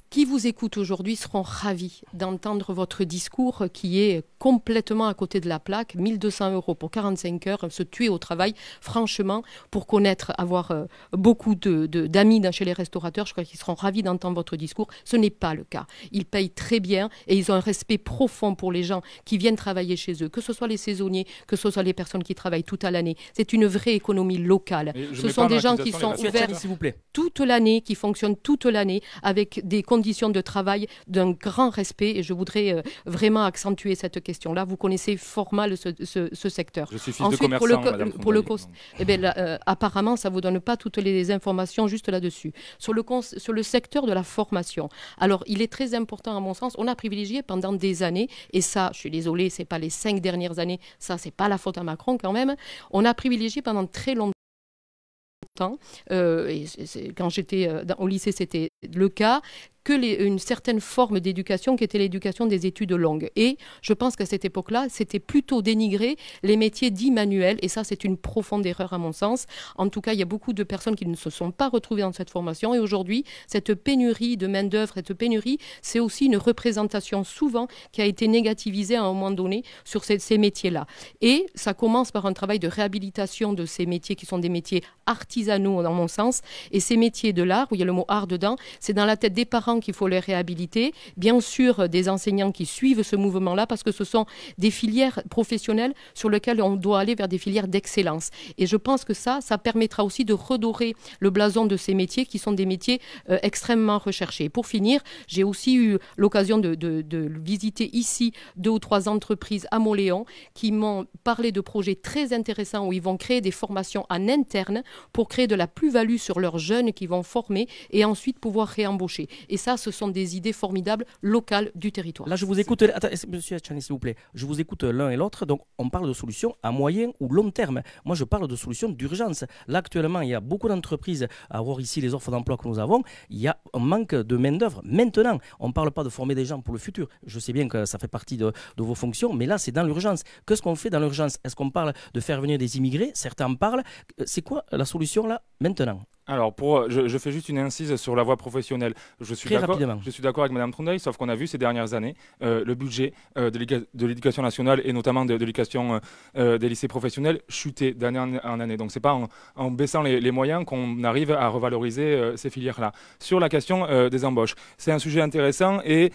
qui vous écoutent aujourd'hui seront ravis d'entendre votre discours qui est complètement à côté de la plaque. 1 200 € pour 45 heures, se tuer au travail. Franchement, pour connaître, avoir beaucoup d'amis chez les restaurateurs, je crois qu'ils seront ravis d'entendre votre discours. Ce n'est pas le cas. Ils payent très bien et ils ont un respect profond pour les gens qui viennent travailler chez eux, que ce soit les saisonniers, que ce soit les personnes qui travaillent toute à l'année. C'est une vraie économie locale. Mais je Ce mets sont pas des dans gens qui l'accusation sont les Monsieur ouverts Etchani, s'il vous plaît. toute l'année, qui fonctionnent toute l'année avec des conditions de travail d'un grand respect. Et je voudrais vraiment accentuer cette question-là. Vous connaissez fort mal ce secteur. Je suis fils Ensuite, de commerçant, madame pour le Trondheim, cost, donc. eh bien, là, apparemment, ça ne vous donne pas toutes les informations juste là-dessus. Sur le secteur de la formation, alors il est très important à mon sens, on a privilégié pendant des années, et ça, je suis désolée, ce n'est pas les 5 dernières années, ça, ce n'est pas la faute à Macron quand même, on a privilégié pendant très longtemps, quand j'étais au lycée, c'était le cas, une certaine forme d'éducation qui était l'éducation des études longues. Et je pense qu'à cette époque-là, c'était plutôt dénigrer les métiers dits manuels, et ça, c'est une profonde erreur à mon sens. En tout cas, il y a beaucoup de personnes qui ne se sont pas retrouvées dans cette formation, et aujourd'hui, cette pénurie de main-d'œuvre, cette pénurie, c'est aussi une représentation souvent qui a été négativisée à un moment donné sur ces métiers-là. Et ça commence par un travail de réhabilitation de ces métiers qui sont des métiers artisanaux, dans mon sens, et ces métiers de l'art, où il y a le mot art dedans, c'est dans la tête des parents qu'il faut les réhabiliter, bien sûr des enseignants qui suivent ce mouvement-là, parce que ce sont des filières professionnelles sur lesquelles on doit aller vers des filières d'excellence. Et je pense que ça permettra aussi de redorer le blason de ces métiers qui sont des métiers extrêmement recherchés. Pour finir, j'ai aussi eu l'occasion de visiter ici 2 ou 3 entreprises à Montléon qui m'ont parlé de projets très intéressants où ils vont créer des formations en interne pour créer de la plus-value sur leurs jeunes qui vont former et ensuite pouvoir réembaucher. Et ça, ce sont des idées formidables locales du territoire. Là, je vous écoute. Attends, monsieur Etchani, s'il vous plaît. Je vous écoute l'un et l'autre. Donc, on parle de solutions à moyen ou long terme. Moi, je parle de solutions d'urgence. Là, actuellement, il y a beaucoup d'entreprises. À voir ici les offres d'emploi que nous avons. Il y a un manque de main-d'œuvre. Maintenant, on ne parle pas de former des gens pour le futur. Je sais bien que ça fait partie de vos fonctions, mais là, c'est dans l'urgence. Qu'est-ce qu'on fait dans l'urgence? Est-ce qu'on parle de faire venir des immigrés? Certains en parlent. C'est quoi la solution là, maintenant? Alors, je fais juste une incise sur la voie professionnelle. Je suis d'accord avec Madame Trondheim, sauf qu'on a vu ces dernières années le budget de l'éducation nationale et notamment de l'éducation des lycées professionnels chuter d'année en année. Donc, c'est pas en baissant les moyens qu'on arrive à revaloriser ces filières-là. Sur la question des embauches, c'est un sujet intéressant et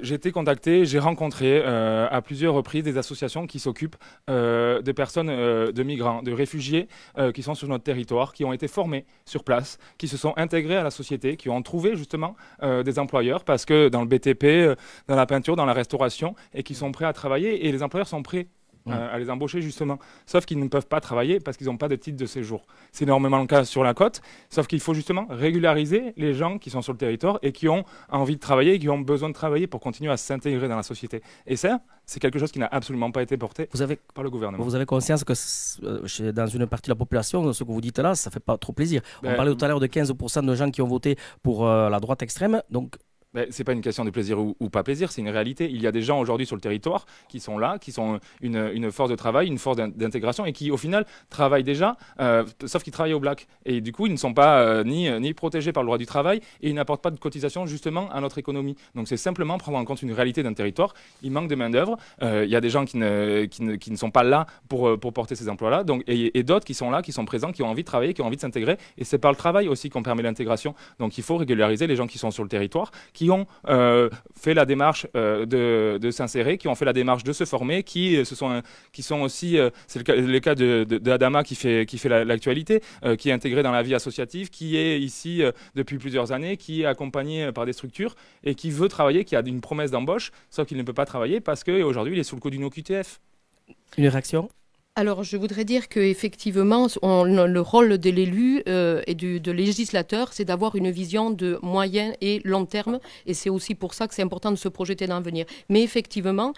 j'ai été contacté, j'ai rencontré à plusieurs reprises des associations qui s'occupent des personnes, de migrants, de réfugiés qui sont sur notre territoire, qui ont été formés sur place, qui se sont intégrés à la société, qui ont trouvé justement des employeurs parce que dans le BTP, dans la peinture, dans la restauration, et qui sont prêts à travailler et les employeurs sont prêts à les embaucher justement, sauf qu'ils ne peuvent pas travailler parce qu'ils n'ont pas de titre de séjour. C'est énormément le cas sur la côte, sauf qu'il faut justement régulariser les gens qui sont sur le territoire et qui ont envie de travailler et qui ont besoin de travailler pour continuer à s'intégrer dans la société. Et ça, c'est quelque chose qui n'a absolument pas été porté par le gouvernement. Vous avez conscience que dans une partie de la population, ce que vous dites là, ça ne fait pas trop plaisir. On parlait tout à l'heure de 15% de gens qui ont voté pour la droite extrême, donc... Ce n'est pas une question de plaisir ou pas plaisir, c'est une réalité. Il y a des gens aujourd'hui sur le territoire qui sont là, qui sont une force de travail, une force d'intégration et qui au final travaillent déjà, sauf qu'ils travaillent au black. Et du coup, ils ne sont pas ni protégés par le droit du travail et ils n'apportent pas de cotisation justement à notre économie. Donc c'est simplement prendre en compte une réalité d'un territoire. Il manque de main-d'œuvre. Il y a des gens qui ne sont pas là pour porter ces emplois-là, et d'autres qui sont là, qui sont présents, qui ont envie de travailler, qui ont envie de s'intégrer. Et c'est par le travail aussi qu'on permet l'intégration. Donc il faut régulariser les gens qui sont sur le territoire, qui ont fait la démarche de s'insérer, qui ont fait la démarche de se former, qui sont aussi, c'est le cas d'Adama qui fait l'actualité, qui est intégré dans la vie associative, qui est ici depuis plusieurs années, qui est accompagné par des structures et qui veut travailler, qui a une promesse d'embauche, sauf qu'il ne peut pas travailler parce qu'aujourd'hui il est sous le coup d'une OQTF. Une réaction? Alors, je voudrais dire qu'effectivement, le rôle de l'élu et de législateur, c'est d'avoir une vision de moyen et long terme. Et c'est aussi pour ça que c'est important de se projeter dans l'avenir. Mais effectivement,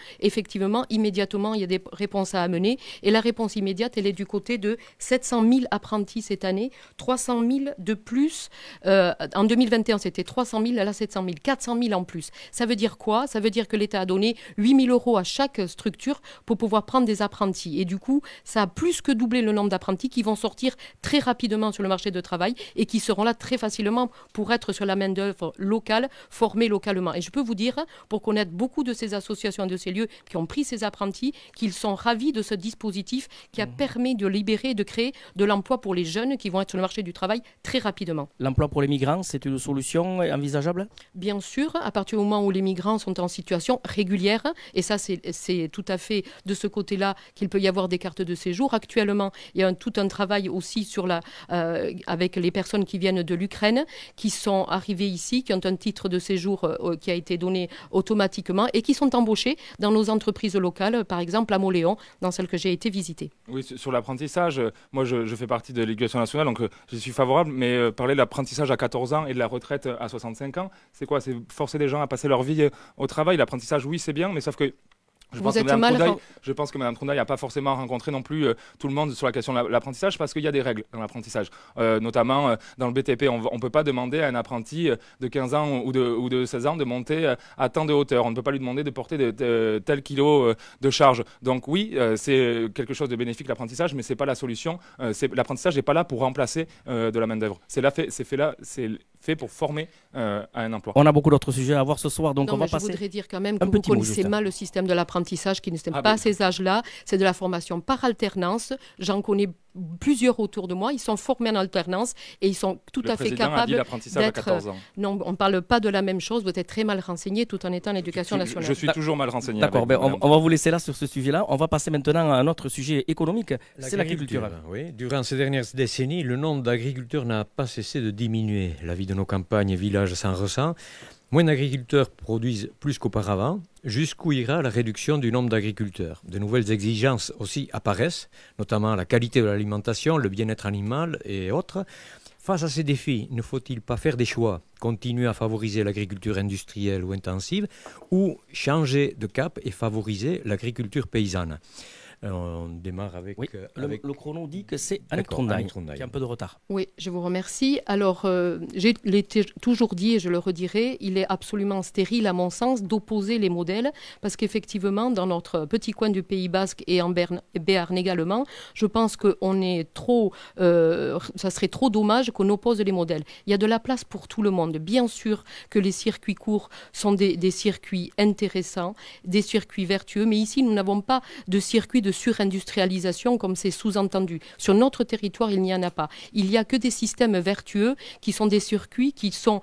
immédiatement, il y a des réponses à amener. Et la réponse immédiate, elle est du côté de 700 000 apprentis cette année, 300 000 de plus. En 2021, c'était 300 000, là 700 000, 400 000 en plus. Ça veut dire quoi? Ça veut dire que l'État a donné 8 000 € à chaque structure pour pouvoir prendre des apprentis. Et du coup, ça a plus que doublé le nombre d'apprentis qui vont sortir très rapidement sur le marché du travail et qui seront là très facilement pour être sur la main-d'œuvre locale, formée localement. Et je peux vous dire, pour connaître beaucoup de ces associations et de ces lieux qui ont pris ces apprentis, qu'ils sont ravis de ce dispositif qui a permis de libérer et de créer de l'emploi pour les jeunes qui vont être sur le marché du travail très rapidement. L'emploi pour les migrants, c'est une solution envisageable? Bien sûr, à partir du moment où les migrants sont en situation régulière, et ça c'est tout à fait de ce côté-là qu'il peut y avoir des cartes de séjour. Actuellement, il y a tout un travail aussi avec les personnes qui viennent de l'Ukraine, qui sont arrivées ici, qui ont un titre de séjour qui a été donné automatiquement et qui sont embauchés dans nos entreprises locales, par exemple à Moléon, dans celle que j'ai été visiter. Oui, sur l'apprentissage, moi je fais partie de l'Éducation nationale, donc je suis favorable, mais parler de l'apprentissage à 14 ans et de la retraite à 65 ans, c'est quoi? C'est forcer les gens à passer leur vie au travail. L'apprentissage, oui, c'est bien, mais sauf que je pense que Mme Trundaille n'a pas forcément rencontré non plus tout le monde sur la question de l'apprentissage parce qu'il y a des règles dans l'apprentissage. Notamment dans le BTP, on ne peut pas demander à un apprenti de 15 ans ou de 16 ans de monter à tant de hauteur. On ne peut pas lui demander de porter tel kilo de charge. Donc oui, c'est quelque chose de bénéfique l'apprentissage, mais ce n'est pas la solution. L'apprentissage n'est pas là pour remplacer de la main-d'œuvre. C'est fait pour former à un emploi. On a beaucoup d'autres sujets à voir ce soir, donc non, on va passer. Je voudrais dire quand même que vous connaissez mal le système de l'apprentissage qui ne s'aime pas à ces âges-là. C'est de la formation par alternance. J'en connais plusieurs autour de moi. Ils sont formés en alternance et ils sont tout à fait capables d'être. Non, on ne parle pas de la même chose. Vous êtes très mal renseigné tout en étant en éducation nationale. Je suis toujours mal renseigné. D'accord, on va vous laisser là sur ce sujet-là. On va passer maintenant à un autre sujet économique, c'est l'agriculture. Oui. Durant ces dernières décennies, le nombre d'agriculteurs n'a pas cessé de diminuer. La vie de nos campagnes et villages s'en ressent. Moins d'agriculteurs produisent plus qu'auparavant. Jusqu'où ira la réduction du nombre d'agriculteurs? De nouvelles exigences aussi apparaissent, notamment la qualité de l'alimentation, le bien-être animal et autres. Face à ces défis, ne faut-il pas faire des choix? Continuer à favoriser l'agriculture industrielle ou intensive ou changer de cap et favoriser l'agriculture paysanne? On démarre avec... Oui, le chrono dit que c'est Annick Trundaille qui a un peu de retard. Oui, je vous remercie. Alors, je l'ai toujours dit et je le redirai, il est absolument stérile à mon sens d'opposer les modèles parce qu'effectivement, dans notre petit coin du Pays Basque et en Béarn également, je pense qu'on est trop... ça serait trop dommage qu'on oppose les modèles. Il y a de la place pour tout le monde. Bien sûr que les circuits courts sont des circuits intéressants, des circuits vertueux, mais ici, nous n'avons pas de circuit de surindustrialisation comme c'est sous-entendu. Sur notre territoire, il n'y en a pas. Il n'y a que des systèmes vertueux qui sont des circuits qui sont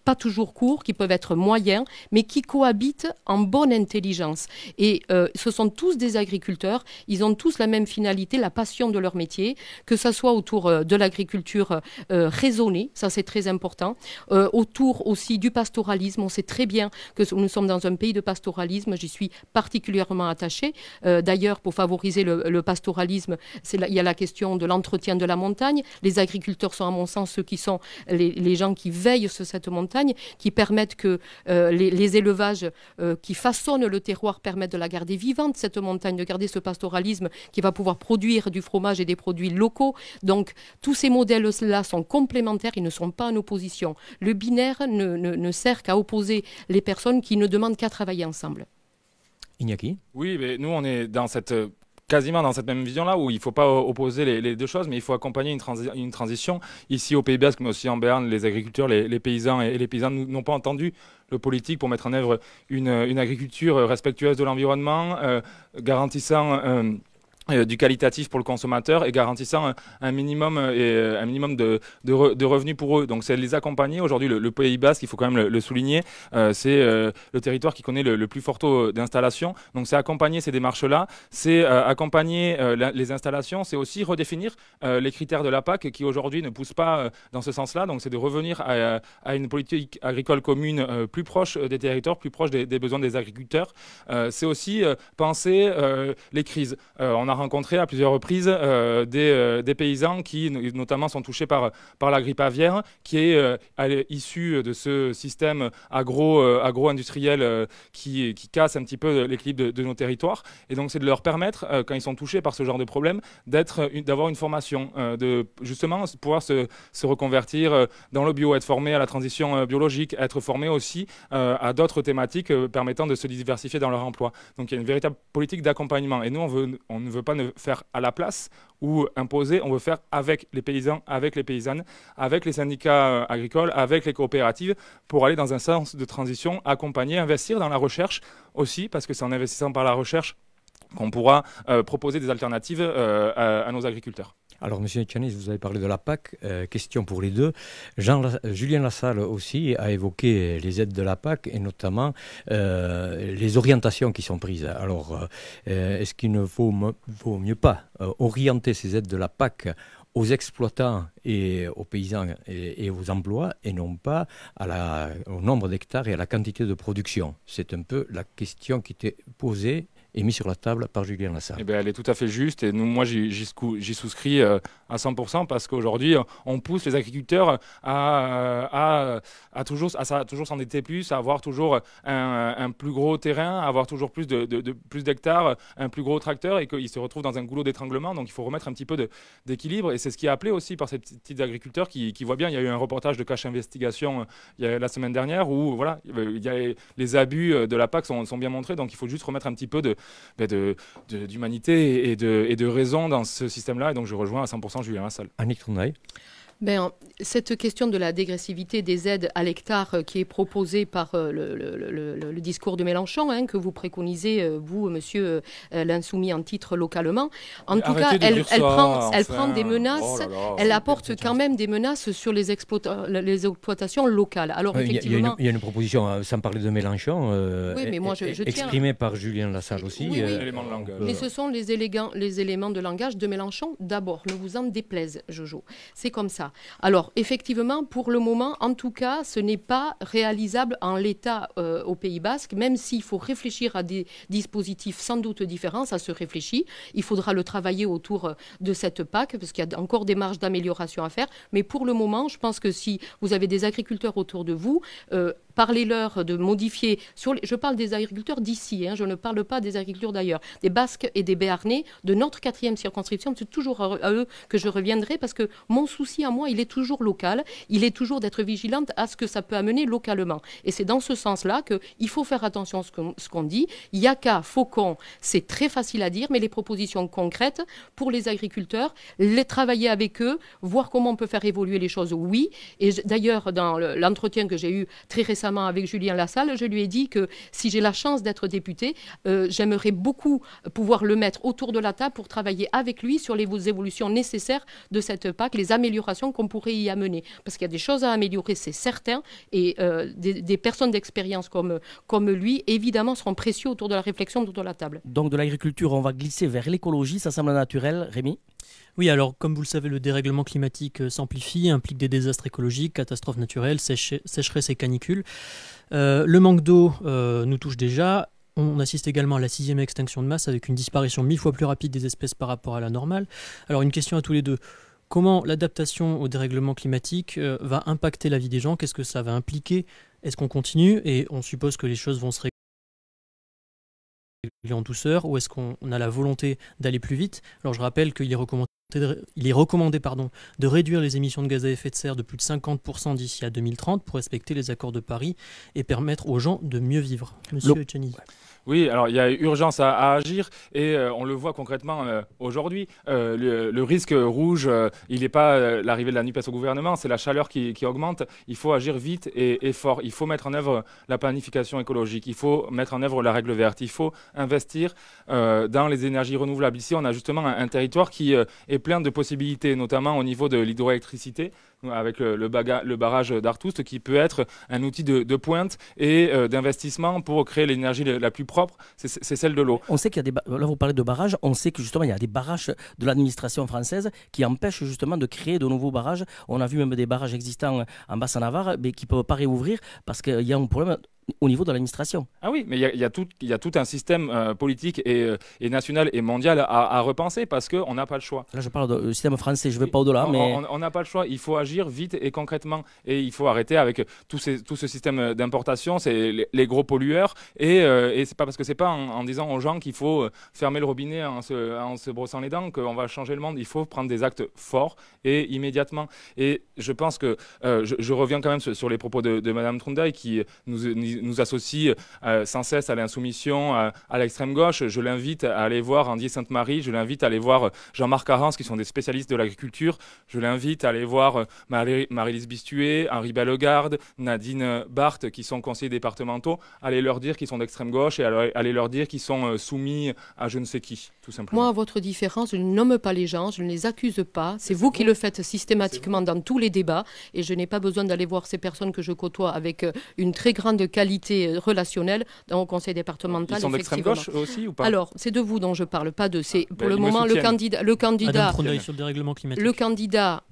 pas toujours courts, qui peuvent être moyens, mais qui cohabitent en bonne intelligence. Et ce sont tous des agriculteurs, ils ont tous la même finalité, la passion de leur métier, que ce soit autour de l'agriculture raisonnée, ça c'est très important, autour aussi du pastoralisme. On sait très bien que nous sommes dans un pays de pastoralisme, j'y suis particulièrement attachée. D'ailleurs, pour favoriser le pastoralisme, il y a la question de l'entretien de la montagne. Les agriculteurs sont, à mon sens, ceux qui sont les gens qui veillent sur cette montagne, qui permettent que les élevages qui façonnent le terroir permettent de la garder vivante, cette montagne, de garder ce pastoralisme qui va pouvoir produire du fromage et des produits locaux. Donc, tous ces modèles-là sont complémentaires, ils ne sont pas en opposition. Le binaire ne sert qu'à opposer les personnes qui ne demandent qu'à travailler ensemble. Iñaki? Oui, mais nous, on est quasiment dans cette même vision-là où il ne faut pas opposer les deux choses, mais il faut accompagner une transition. Ici au Pays Basque, mais aussi en Béarn, les agriculteurs, les paysans et les paysannes n'ont pas entendu le politique pour mettre en œuvre une agriculture respectueuse de l'environnement, garantissant du qualitatif pour le consommateur et garantissant un minimum de revenus pour eux. Donc c'est les accompagner. Aujourd'hui, le Pays Basque, il faut quand même le souligner, c'est le territoire qui connaît le plus fort taux d'installation. Donc c'est accompagner ces démarches-là, c'est accompagner les installations, c'est aussi redéfinir les critères de la PAC qui aujourd'hui ne poussent pas dans ce sens-là. Donc c'est de revenir à une politique agricole commune plus proche des territoires, plus proche des besoins des agriculteurs. C'est aussi penser les crises. On a rencontré à plusieurs reprises des paysans qui notamment sont touchés par la grippe aviaire, qui est issue de ce système agro-industriel qui casse un petit peu l'équilibre de nos territoires. Et donc c'est de leur permettre, quand ils sont touchés par ce genre de problème, d'avoir une formation, de justement pouvoir se reconvertir dans le bio, être formé à la transition biologique, être formé aussi à d'autres thématiques permettant de se diversifier dans leur emploi. Donc il y a une véritable politique d'accompagnement. Et nous, on ne veut pas faire à la place ou imposer, on veut faire avec les paysans, avec les paysannes, avec les syndicats agricoles, avec les coopératives, pour aller dans un sens de transition, accompagner, investir dans la recherche aussi, parce que c'est en investissant par la recherche qu'on pourra proposer des alternatives à nos agriculteurs. Alors, Monsieur Etchanis, vous avez parlé de la PAC. Question pour les deux. Julien Lassalle aussi a évoqué les aides de la PAC et notamment les orientations qui sont prises. Alors, est-ce qu'il ne vaut mieux pas orienter ces aides de la PAC aux exploitants et aux paysans et aux emplois et non pas au nombre d'hectares et à la quantité de production? C'est un peu la question qui était posée et mise sur la table par Julien Lassalle. Eh bien, elle est tout à fait juste et moi j'y souscris à 100% parce qu'aujourd'hui on pousse les agriculteurs à toujours s'endetter plus, à avoir toujours un plus gros terrain, à avoir toujours plus d'hectares, un plus gros tracteur et qu'ils se retrouvent dans un goulot d'étranglement. Donc il faut remettre un petit peu d'équilibre et c'est ce qui est appelé aussi par ces petits agriculteurs qui voient bien. Il y a eu un reportage de Cache Investigation la semaine dernière où voilà, les abus de la PAC sont bien montrés. Donc il faut juste remettre un petit peu d'humanité et de raison dans ce système-là. Et donc, je rejoins à 100% Julien Lassalle. Annick Tournaille. Cette question de la dégressivité des aides à l'hectare qui est proposée par le discours de Mélenchon, que vous préconisez, vous, monsieur l'insoumis en titre localement, en tout cas, elle prend des menaces, elle apporte quand même des menaces sur les exploitations locales. Alors, effectivement, il y a une proposition, sans parler de Mélenchon, oui, mais moi, je exprimée par Julien Lassalle aussi. Oui. Éléments de langage. Mais ce sont les éléments de langage de Mélenchon d'abord. Ne vous en déplaise, Jojo. C'est comme ça. Alors, effectivement, pour le moment, en tout cas, ce n'est pas réalisable en l'état au Pays Basque, même s'il faut réfléchir à des dispositifs sans doute différents, ça se réfléchit. Il faudra le travailler autour de cette PAC, parce qu'il y a encore des marges d'amélioration à faire. Mais pour le moment, je pense que si vous avez des agriculteurs autour de vous, parlez-leur de modifier. Je parle des agriculteurs d'ici, je ne parle pas des agriculteurs d'ailleurs, des Basques et des Béarnais de notre 4e circonscription. C'est toujours à eux que je reviendrai parce que mon souci à moi, il est toujours local. Il est toujours d'être vigilante à ce que ça peut amener localement. Et c'est dans ce sens-là qu'il faut faire attention à ce qu'on dit. Yaka, Faucon, c'est très facile à dire, mais les propositions concrètes pour les agriculteurs, les travailler avec eux, voir comment on peut faire évoluer les choses, oui. Et d'ailleurs, dans l'entretien que j'ai eu très récemment avec Julien Lassalle, je lui ai dit que si j'ai la chance d'être député, j'aimerais beaucoup pouvoir le mettre autour de la table pour travailler avec lui sur les évolutions nécessaires de cette PAC, les améliorations qu'on pourrait y amener. Parce qu'il y a des choses à améliorer, c'est certain, et des personnes d'expérience comme lui, évidemment, seront précieux autour de la réflexion autour de la table. Donc de l'agriculture, on va glisser vers l'écologie, ça semble naturel. Rémi ? Oui, alors comme vous le savez, le dérèglement climatique s'amplifie, implique des désastres écologiques, catastrophes naturelles, sécheresse et canicules. Le manque d'eau nous touche déjà. On assiste également à la 6e extinction de masse avec une disparition 1000 fois plus rapide des espèces par rapport à la normale. Alors une question à tous les deux. Comment l'adaptation au dérèglement climatique va impacter la vie des gens? Qu'est-ce que ça va impliquer? Est-ce qu'on continue? Et on suppose que les choses vont se régler en douceur, ou est-ce qu'on a la volonté d'aller plus vite? Alors je rappelle qu'il est recommandé de réduire les émissions de gaz à effet de serre de plus de 50% d'ici à 2030 pour respecter les accords de Paris et permettre aux gens de mieux vivre. Monsieur Etchanis. Oui, alors il y a urgence à agir et on le voit concrètement aujourd'hui. Le risque rouge, il n'est pas l'arrivée de la NUPES au gouvernement, c'est la chaleur qui augmente. Il faut agir vite et fort. Il faut mettre en œuvre la planification écologique. Il faut mettre en œuvre la règle verte. Il faut investir dans les énergies renouvelables. Ici, on a justement un territoire qui est plein de possibilités, notamment au niveau de l'hydroélectricité, avec le barrage d'Artoust, qui peut être un outil de pointe et d'investissement pour créer l'énergie la plus propre, c'est celle de l'eau. On sait qu'il y a là vous parlez de barrages, on sait que justement il y a des barrages de l'administration française qui empêchent justement de créer de nouveaux barrages. On a vu même des barrages existants en Basse-Navarre mais qui ne peuvent pas réouvrir parce qu'il y a un problème au niveau de l'administration. Ah oui, mais il y a tout un système politique et national et mondial à repenser parce qu'on n'a pas le choix. Là, je parle du système français, je ne vais pas au-delà. Mais... On n'a pas le choix, il faut agir vite et concrètement. Et il faut arrêter avec tout ce système d'importation, c'est les gros pollueurs. Et c'est pas parce que c'est pas en disant aux gens qu'il faut fermer le robinet en se brossant les dents qu'on va changer le monde. Il faut prendre des actes forts et immédiatement. Et je pense que je reviens quand même sur les propos de Madame Trundaille qui nous associe sans cesse à l'insoumission, à l'extrême gauche. Je l'invite à aller voir Andy Sainte-Marie, je l'invite à aller voir Jean-Marc Arance, qui sont des spécialistes de l'agriculture. Je l'invite à aller voir Marie-Lise Bistuet, Henri Bellegarde, Nadine Barthes, qui sont conseillers départementaux, aller leur dire qu'ils sont d'extrême gauche et aller leur dire qu'ils sont soumis à je ne sais qui, tout simplement. Moi, à votre différence, je ne nomme pas les gens, je ne les accuse pas. C'est vous qui le faites systématiquement dans tous les débats et je n'ai pas besoin d'aller voir ces personnes que je côtoie avec une très grande qualité relationnelle dans le conseil départemental. Ils sont d'extrême gauche aussi ou pas? Alors, c'est de vous dont je parle, pas de... Pour le moment, le candidat sur le dérèglement climatique. Le candidat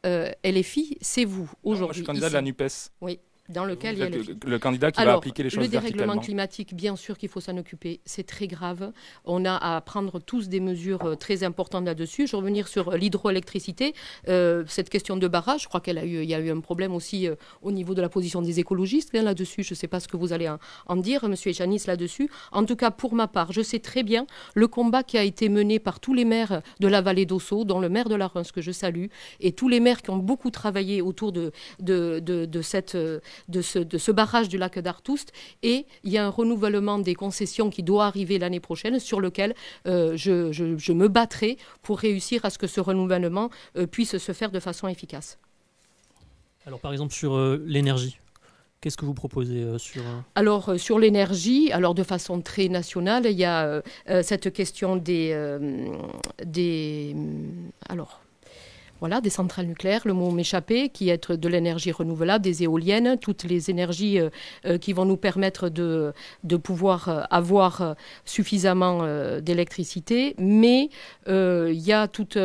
LFI, c'est vous aujourd'hui. Moi, je suis candidat de la NUPES. Oui. Dans lequel il y a le candidat qui va appliquer les choses verticalement. Le dérèglement climatique, bien sûr qu'il faut s'en occuper, c'est très grave. On a à prendre tous des mesures très importantes là-dessus. Je vais revenir sur l'hydroélectricité. Cette question de barrage, je crois il y a eu un problème aussi au niveau de la position des écologistes là-dessus. Je ne sais pas ce que vous allez en dire, Monsieur Echanis, là-dessus. En tout cas, pour ma part, je sais très bien le combat qui a été mené par tous les maires de la vallée d'Ossau, dont le maire de la Reims, que je salue, et tous les maires qui ont beaucoup travaillé autour de ce barrage du lac d'Artoust, et il y a un renouvellement des concessions qui doit arriver l'année prochaine sur lequel je me battrai pour réussir à ce que ce renouvellement puisse se faire de façon efficace. Alors par exemple sur l'énergie, qu'est-ce que vous proposez Alors sur l'énergie, alors de façon très nationale, il y a cette question des centrales nucléaires, le mot m'échappait, qui est de l'énergie renouvelable, des éoliennes, toutes les énergies qui vont nous permettre de pouvoir avoir suffisamment d'électricité. Mais il y a toute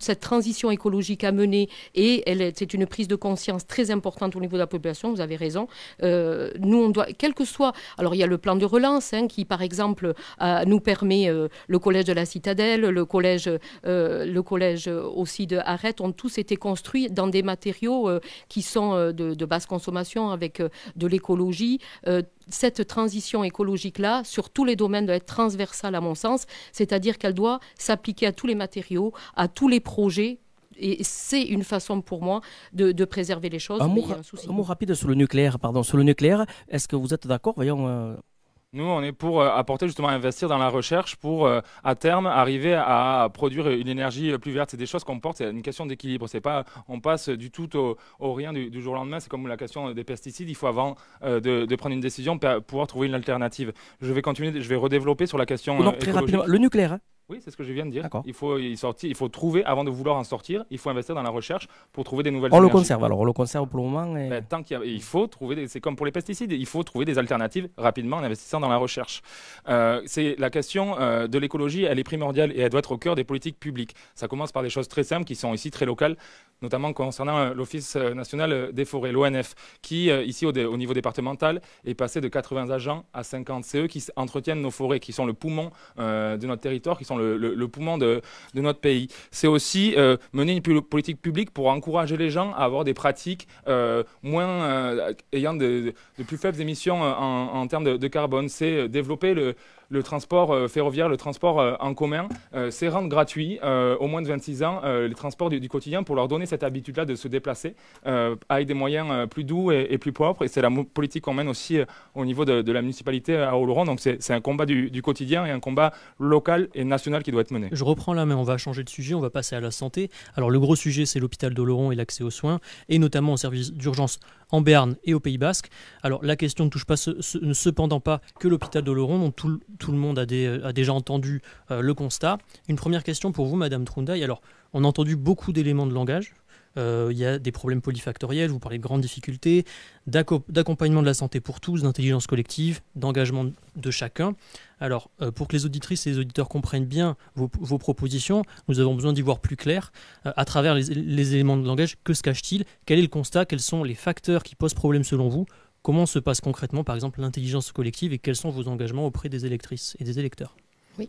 cette transition écologique à mener et c'est une prise de conscience très importante au niveau de la population, vous avez raison. Nous, on doit, quel que soit... Alors, il y a le plan de relance qui, par exemple, nous permet, le collège de la Citadelle, le collège aussi de Arrête, ont tous été construits dans des matériaux qui sont de basse consommation avec de l'écologie. Cette transition écologique-là, sur tous les domaines, doit être transversale à mon sens, c'est-à-dire qu'elle doit s'appliquer à tous les matériaux, à tous les projets. Et c'est une façon pour moi de préserver les choses. Un mot rapide sur le nucléaire. Sur le nucléaire, est-ce que vous êtes d'accord? Nous, on est pour apporter justement investir dans la recherche pour, à terme, arriver à produire une énergie plus verte. C'est des choses qu'on porte, c'est une question d'équilibre. C'est pas, on passe du tout au rien du jour au lendemain. C'est comme la question des pesticides. Il faut avant de prendre une décision pouvoir trouver une alternative. Je vais continuer, je vais redévelopper sur la question très rapidement, le nucléaire. Oui, c'est ce que je viens de dire. Il faut trouver, avant de vouloir en sortir, il faut investir dans la recherche pour trouver des nouvelles énergies. On le conserve pour le moment. Et... tant il faut trouver, c'est comme pour les pesticides, il faut trouver des alternatives rapidement en investissant dans la recherche. C'est la question de l'écologie, elle est primordiale et elle doit être au cœur des politiques publiques. Ça commence par des choses très simples qui sont ici très locales, notamment concernant l'Office national des forêts, l'ONF, qui ici au niveau départemental est passé de 80 agents à 50. C'est eux qui entretiennent nos forêts, qui sont le poumon de notre territoire, qui sont le poumon de notre pays. C'est aussi mener une politique publique pour encourager les gens à avoir des pratiques ayant de plus faibles émissions en termes de carbone. C'est développer le transport ferroviaire, le transport en commun, c'est rendre gratuit aux moins de 26 ans les transports du quotidien pour leur donner cette habitude-là de se déplacer avec des moyens plus doux et plus propres. Et c'est la politique qu'on mène aussi au niveau de la municipalité à Oloron. Donc c'est un combat du quotidien et un combat local et national qui doit être mené. Je reprends là, mais on va changer de sujet, on va passer à la santé. Alors le gros sujet, c'est l'hôpital d'Oloron et l'accès aux soins, et notamment aux services d'urgence en Béarn et au Pays Basque. Alors la question ne touche pas cependant pas que l'hôpital d'Oloron, dont tout le monde a déjà entendu le constat. Une première question pour vous, Madame Trundaille. Alors, on a entendu beaucoup d'éléments de langage. Il y a des problèmes polyfactoriels, vous parlez de grandes difficultés, d'accompagnement de la santé pour tous, d'intelligence collective, d'engagement de chacun. Alors, pour que les auditrices et les auditeurs comprennent bien vos propositions, nous avons besoin d'y voir plus clair. À travers les éléments de langage, que se cache-t-il? Quel est le constat? Quels sont les facteurs qui posent problème selon vous? comment se passe concrètement, par exemple, l'intelligence collective et quels sont vos engagements auprès des électrices et des électeurs? Oui.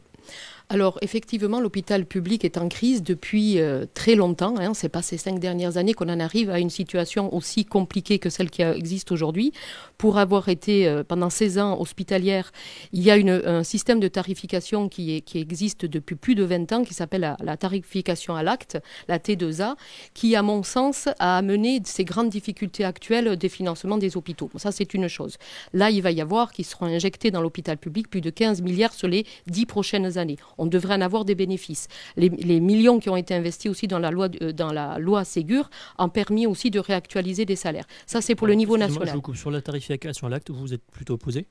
Alors effectivement, l'hôpital public est en crise depuis très longtemps. Ce n'est pas ces 5 dernières années qu'on en arrive à une situation aussi compliquée que celle qui existe aujourd'hui. Pour avoir été pendant 16 ans hospitalière, il y a un système de tarification qui existe depuis plus de 20 ans, qui s'appelle la tarification à l'acte, la T2A, qui à mon sens a amené ces grandes difficultés actuelles des financements des hôpitaux. Ça c'est une chose. Là, il va y avoir, qui seront injectés dans l'hôpital public, plus de 15 milliards sur les 10 prochaines années. On devrait en avoir des bénéfices. Les millions qui ont été investis aussi dans la loi Ségur ont permis aussi de réactualiser des salaires. Ça, c'est pour le niveau national. Je vous coupe sur la tarification à l'acte. Vous êtes plutôt opposé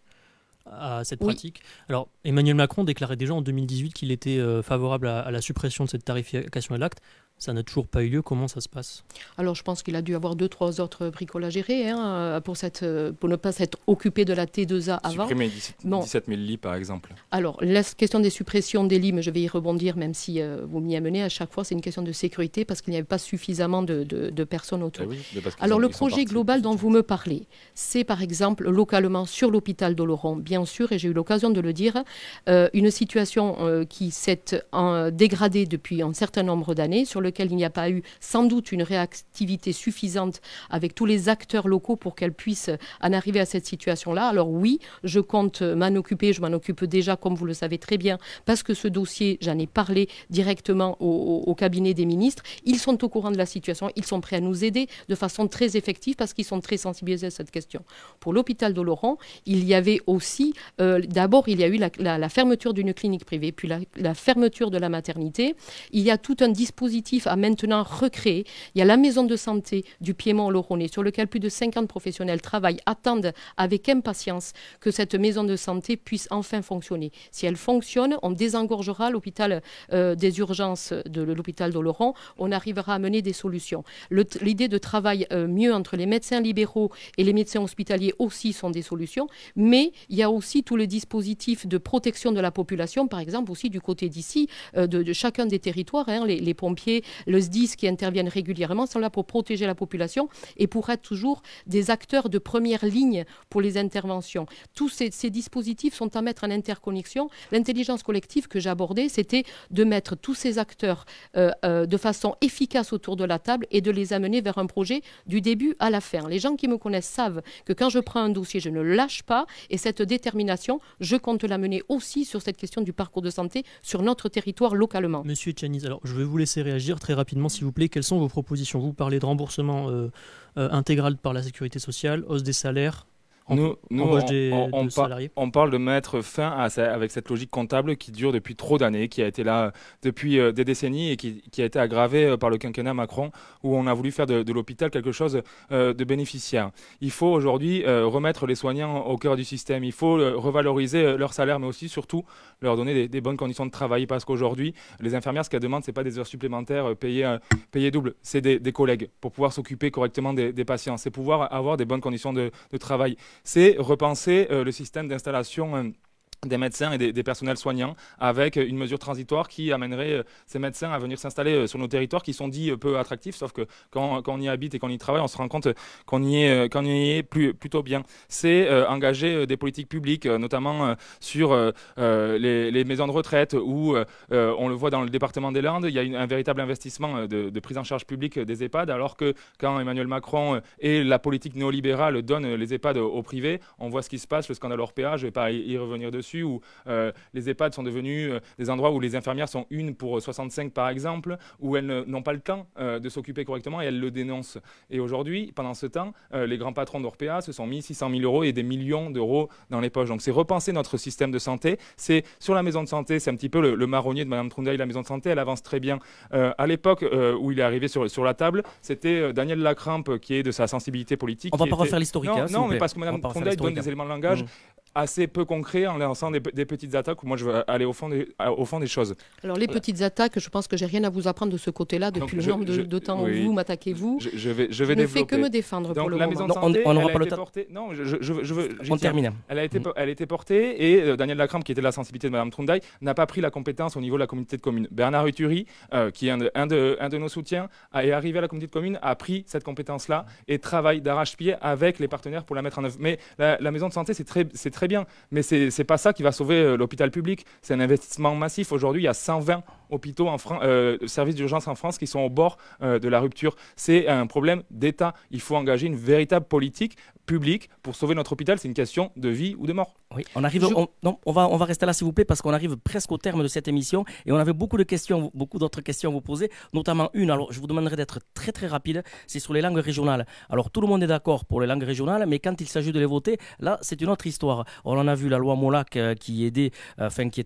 à cette pratique. Alors, Emmanuel Macron déclarait déjà en 2018 qu'il était favorable à la suppression de cette tarification à l'acte. Ça n'a toujours pas eu lieu. Comment ça se passe? Alors, je pense qu'il a dû avoir 2-3 autres bricolages à gérer pour ne pas s'être occupé de la T2A avant. Supprimer 17 000 lits, par exemple. Alors, la question des suppressions des lits, mais je vais y rebondir, même si vous m'y amenez à chaque fois, c'est une question de sécurité parce qu'il n'y avait pas suffisamment de personnes autour. Oui, alors, le projet global dont vous me parlez, c'est par exemple localement sur l'hôpital d'Oloron, bien sûr, et j'ai eu l'occasion de le dire, une situation qui s'est dégradée depuis un certain nombre d'années, sur lequel il n'y a pas eu sans doute une réactivité suffisante avec tous les acteurs locaux pour qu'elle puisse en arriver à cette situation-là. Alors oui, je compte m'en occuper, je m'en occupe déjà comme vous le savez très bien, parce que ce dossier, j'en ai parlé directement au cabinet des ministres. Ils sont au courant de la situation, ils sont prêts à nous aider de façon très effective parce qu'ils sont très sensibilisés à cette question. Pour l'hôpital d'Oloron, il y avait aussi, d'abord il y a eu la fermeture d'une clinique privée, puis la fermeture de la maternité. Il y a tout un dispositif à maintenant recréer. Il y a la maison de santé du Piémont-Oloronnais sur lequel plus de 50 professionnels travaillent, attendent avec impatience que cette maison de santé puisse enfin fonctionner. Si elle fonctionne, on désengorgera l'hôpital des urgences de l'hôpital d'Oloron, on arrivera à mener des solutions. L'idée de travail mieux entre les médecins libéraux et les médecins hospitaliers aussi sont des solutions, mais il y a aussi tout le dispositif de protection de la population, par exemple aussi du côté d'ici, de chacun des territoires, les pompiers, le SDIS qui interviennent régulièrement sont là pour protéger la population et pour être toujours des acteurs de première ligne pour les interventions. Tous ces dispositifs sont à mettre en interconnexion. L'intelligence collective que j'abordais, c'était de mettre tous ces acteurs de façon efficace autour de la table et de les amener vers un projet du début à la fin. Les gens qui me connaissent savent que quand je prends un dossier, je ne lâche pas et cette détermination, je compte l'amener aussi sur cette question du parcours de santé sur notre territoire localement. Monsieur Etchaniz, alors je vais vous laisser réagir très rapidement, s'il vous plaît. Quelles sont vos propositions? Vous parlez de remboursement intégral par la sécurité sociale, hausse des salaires, on parle de mettre fin avec cette logique comptable qui dure depuis trop d'années, qui a été là depuis des décennies et qui a été aggravée par le quinquennat Macron, où on a voulu faire de l'hôpital quelque chose de bénéficiaire. Il faut aujourd'hui remettre les soignants au cœur du système. Il faut revaloriser leur salaire, mais aussi, surtout, leur donner des bonnes conditions de travail, parce qu'aujourd'hui, les infirmières, ce qu'elles demandent, ce n'est pas des heures supplémentaires payées double, c'est des collègues pour pouvoir s'occuper correctement des patients. C'est pouvoir avoir des bonnes conditions de travail. C'est repenser le système d'installation des médecins et des personnels soignants avec une mesure transitoire qui amènerait ces médecins à venir s'installer sur nos territoires qui sont dits peu attractifs, sauf que quand on y habite et qu'on y travaille, on se rend compte qu'on y est plutôt bien. C'est engager des politiques publiques, notamment sur les maisons de retraite où on le voit dans le département des Landes, il y a un véritable investissement de prise en charge publique des EHPAD, alors que quand Emmanuel Macron et la politique néolibérale donnent les EHPAD au privé, on voit ce qui se passe, le scandale hors péage, je ne vais pas y revenir dessus, où les EHPAD sont devenus des endroits où les infirmières sont une pour 65 par exemple, où elles n'ont pas le temps de s'occuper correctement et elles le dénoncent. Et aujourd'hui, pendant ce temps, les grands patrons d'Orpea se sont mis 600 000 euros et des millions d'euros dans les poches. Donc c'est repenser notre système de santé. C'est sur la maison de santé, c'est un petit peu le marronnier de Mme Trundail, la maison de santé, elle avance très bien. À l'époque où il est arrivé sur la table, c'était Daniel Lacrampe qui est de sa sensibilité politique. On ne va pas refaire l'historique. Non, mais parce que Mme Trundail donne des éléments de langage. assez peu concret en lançant des petites attaques où moi je veux aller au fond des choses. Alors les petites attaques, je pense que j'ai rien à vous apprendre de ce côté-là depuis le nombre de temps où vous m'attaquez-vous. Je vais je ne fais que me défendre. Donc, pour le la moment. maison de santé, on n'aura elle pas a le été temps. portée. Non, On termine. Elle a été portée et Daniel Lacrampe, qui était de la sensibilité de Madame Trundaille, n'a pas pris la compétence au niveau de la communauté de communes. Bernard Uturi, qui est un de nos soutiens, est arrivé à la communauté de communes, a pris cette compétence-là et travaille d'arrache-pied avec les partenaires pour la mettre en œuvre. Mais la maison de santé, c'est très bien, mais c'est pas ça qui va sauver l'hôpital public. C'est un investissement massif. Aujourd'hui, il y a 120 hôpitaux services d'urgence en France qui sont au bord de la rupture. C'est un problème d'État. Il faut engager une véritable politique publique pour sauver notre hôpital. C'est une question de vie ou de mort. Oui, on arrive. On va rester là, s'il vous plaît, parce qu'on arrive presque au terme de cette émission et on avait beaucoup d'autres questions à vous poser, notamment une. Alors, je vous demanderai d'être très très rapide. C'est sur les langues régionales. Alors, tout le monde est d'accord pour les langues régionales, mais quand il s'agit de les voter, là, c'est une autre histoire. On en a vu la loi Molac qui était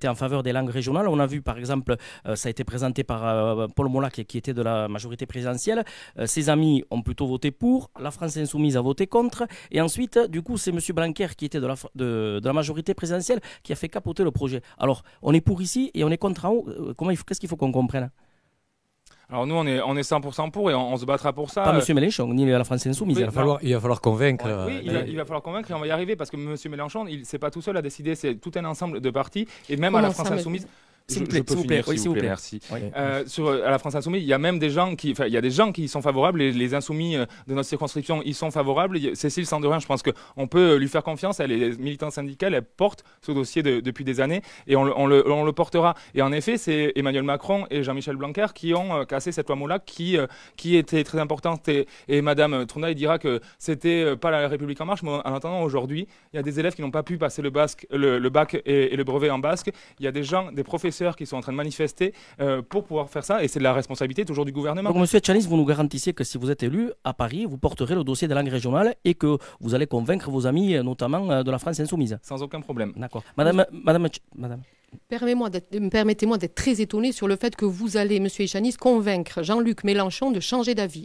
en faveur des langues régionales. On a vu, par exemple, ça a été présenté par Paul Molac, qui était de la majorité présidentielle. Ses amis ont plutôt voté pour. La France Insoumise a voté contre. Et ensuite, du coup, c'est M. Blanquer qui était de la majorité présidentielle qui a fait capoter le projet. Alors, on est pour ici et on est contre en haut. Qu'est-ce qu'il faut qu'on comprenne? Alors nous, on est 100% pour et on se battra pour ça. Pas M. Mélenchon, ni la France Insoumise. Il va falloir convaincre. Oui, il va falloir convaincre et on va y arriver parce que M. Mélenchon, c'est pas tout seul à décider, c'est tout un ensemble de partis et même à la France Insoumise. S'il vous plaît. Merci. Oui. À la France Insoumise, il y a même des gens qui y sont favorables. Les insoumis de notre circonscription, ils sont favorables. Cécile Sandorin, je pense qu'on peut lui faire confiance. Elle est militante syndicale, elle porte ce dossier depuis des années et on le portera. Et en effet, c'est Emmanuel Macron et Jean-Michel Blanquer qui ont cassé cette loi Molac qui était très importante. Et Madame Trundaille dira que c'était pas la République en marche. Mais en attendant, aujourd'hui, il y a des élèves qui n'ont pas pu passer le bac et le brevet en basque. Il y a des professeurs qui sont en train de manifester pour pouvoir faire ça et c'est de la responsabilité toujours du gouvernement. Donc Monsieur Etchanis, vous nous garantissez que si vous êtes élu à Paris, vous porterez le dossier des langues régionales et que vous allez convaincre vos amis, notamment de la France Insoumise. Sans aucun problème. D'accord. Madame. Permettez-moi d'être très étonnée sur le fait que vous allez, M. Etchanis, convaincre Jean-Luc Mélenchon de changer d'avis.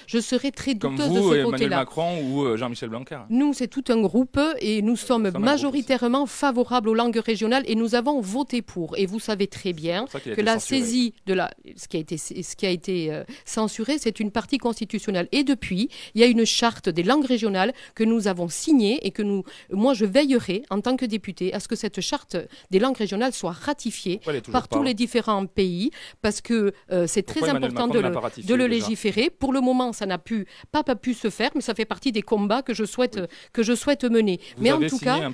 Je serais très douteuse de ce côté-là. Comme vous, Emmanuel Macron ou Jean-Michel Blanquer. Nous, c'est tout un groupe et nous sommes majoritairement favorables aux langues régionales et nous avons voté pour. Et vous savez très bien que la saisie de ce qui a été censuré, c'est une partie constitutionnelle. Et depuis, il y a une charte des langues régionales que nous avons signée et que moi, je veillerai en tant que députée à ce que cette charte des langues régionales soit ratifiée par tous les différents pays parce que c'est très important de le légiférer. Pour le moment, ça n'a pas pu se faire, mais ça fait partie des combats que je souhaite mener. Mais en tout cas,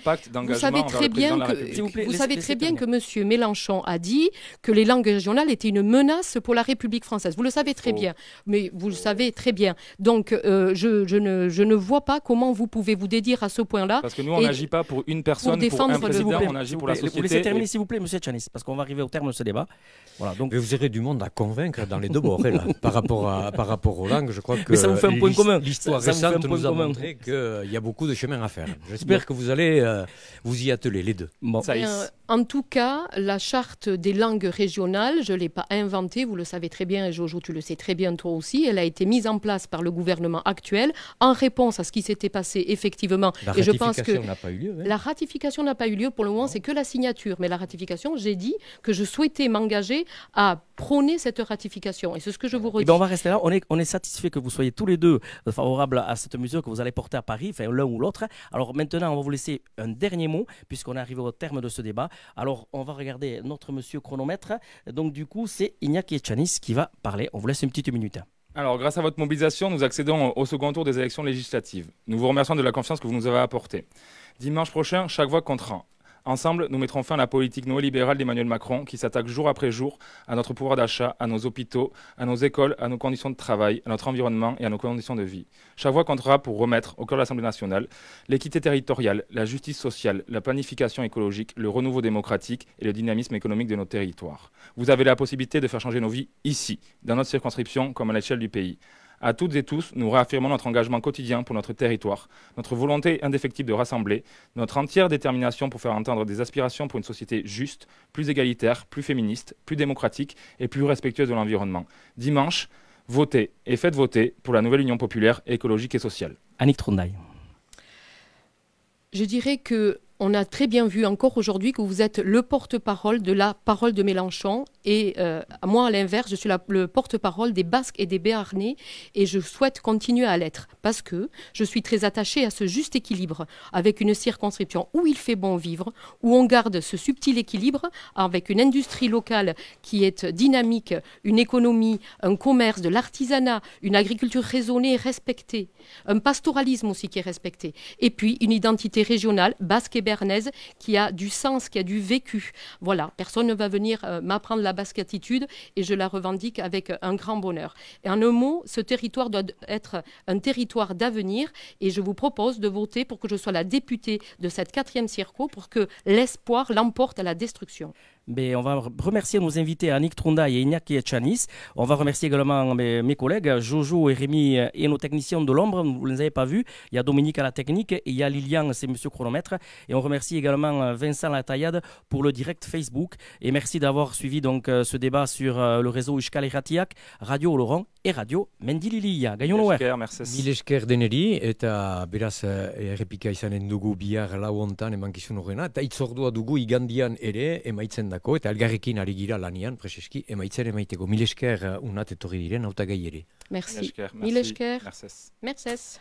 vous savez très bien que M. Mélenchon a dit que les langues régionales étaient une menace pour la République française. Vous le savez très bien. Mais vous le savez très bien. Donc, je ne vois pas comment vous pouvez vous dédire à ce point-là. Parce que nous, on n'agit pas pour une personne, pour un président, on agit pour la société. Vous laissez terminer, s'il vous plaît, M. Etchanis, parce qu'on va arriver au terme de ce débat. Voilà, donc... Mais vous aurez du monde à convaincre dans les deux bords, là, par rapport aux langues. Je crois que mais ça vous fait un point commun. L'histoire récente nous a montré qu'il y a beaucoup de chemin à faire. J'espère que vous allez vous y atteler, les deux. Bon. En tout cas, la charte des langues régionales, je ne l'ai pas inventée, vous le savez très bien, et Jojo, tu le sais très bien toi aussi, elle a été mise en place par le gouvernement actuel en réponse à ce qui s'était passé effectivement. La ratification n'a pas eu lieu. La ratification n'a pas eu lieu, pour le moment, c'est que la signature. Mais la ratification, j'ai dit que je souhaitais m'engager à prôner cette ratification. Et c'est ce que je vous redis. On va rester là. On est satisfait que vous soyez tous les deux favorables à cette mesure que vous allez porter à Paris, enfin l'un ou l'autre. Alors maintenant, on va vous laisser un dernier mot, puisqu'on est arrivé au terme de ce débat. Alors, on va regarder notre monsieur chronomètre. Donc, du coup, c'est Iñaki Etchanis qui va parler. On vous laisse une petite minute. Alors, grâce à votre mobilisation, nous accédons au second tour des élections législatives. Nous vous remercions de la confiance que vous nous avez apportée. Dimanche prochain, chaque voix comptera. Ensemble, nous mettrons fin à la politique néolibérale d'Emmanuel Macron qui s'attaque jour après jour à notre pouvoir d'achat, à nos hôpitaux, à nos écoles, à nos conditions de travail, à notre environnement et à nos conditions de vie. Chaque voix comptera pour remettre au cœur de l'Assemblée nationale l'équité territoriale, la justice sociale, la planification écologique, le renouveau démocratique et le dynamisme économique de nos territoires. Vous avez la possibilité de faire changer nos vies ici, dans notre circonscription comme à l'échelle du pays. À toutes et tous, nous réaffirmons notre engagement quotidien pour notre territoire, notre volonté indéfectible de rassembler, notre entière détermination pour faire entendre des aspirations pour une société juste, plus égalitaire, plus féministe, plus démocratique et plus respectueuse de l'environnement. Dimanche, votez et faites voter pour la nouvelle Union populaire écologique et sociale. Annick Trundaille. Je dirais que on a très bien vu encore aujourd'hui que vous êtes le porte-parole de la parole de Mélenchon et moi à l'inverse, je suis le porte-parole des Basques et des Béarnais et je souhaite continuer à l'être parce que je suis très attachée à ce juste équilibre avec une circonscription où il fait bon vivre, où on garde ce subtil équilibre avec une industrie locale qui est dynamique, une économie, un commerce, de l'artisanat, une agriculture raisonnée et respectée, un pastoralisme aussi qui est respecté et puis une identité régionale basque et béarnaise qui a du sens, qui a du vécu. Voilà, personne ne va venir m'apprendre la basque attitude et je la revendique avec un grand bonheur. Et en un mot, ce territoire doit être un territoire d'avenir et je vous propose de voter pour que je sois la députée de cette 4e circo pour que l'espoir l'emporte à la destruction. Mais on va remercier nos invités Annick Trundaille et Iñaki Etxaniz. On va remercier également mes collègues Jojo et Rémi et nos techniciens de l'ombre. Vous ne les avez pas vus. Il y a Dominique à la technique et il y a Lilian, c'est Monsieur Chronomètre. Et on remercie également Vincent Lataillade pour le direct Facebook. Et merci d'avoir suivi donc ce débat sur le réseau Euskal Irratiak, Radio Laurent et Radio Mendililia. Gagnons Noël. Merci. Mil esker deneri eta beraz errepika izanen dugu bihar lau hontan emankizun horrena eta itzordua dugu igandian ere emaitzen dako eta elgarrekin ari gira lanian preseski emaitzen emaiteko. Mil esker unat etorri diren hautagai ere. Merci. Mil esker. Mil esker. Merci. Merci.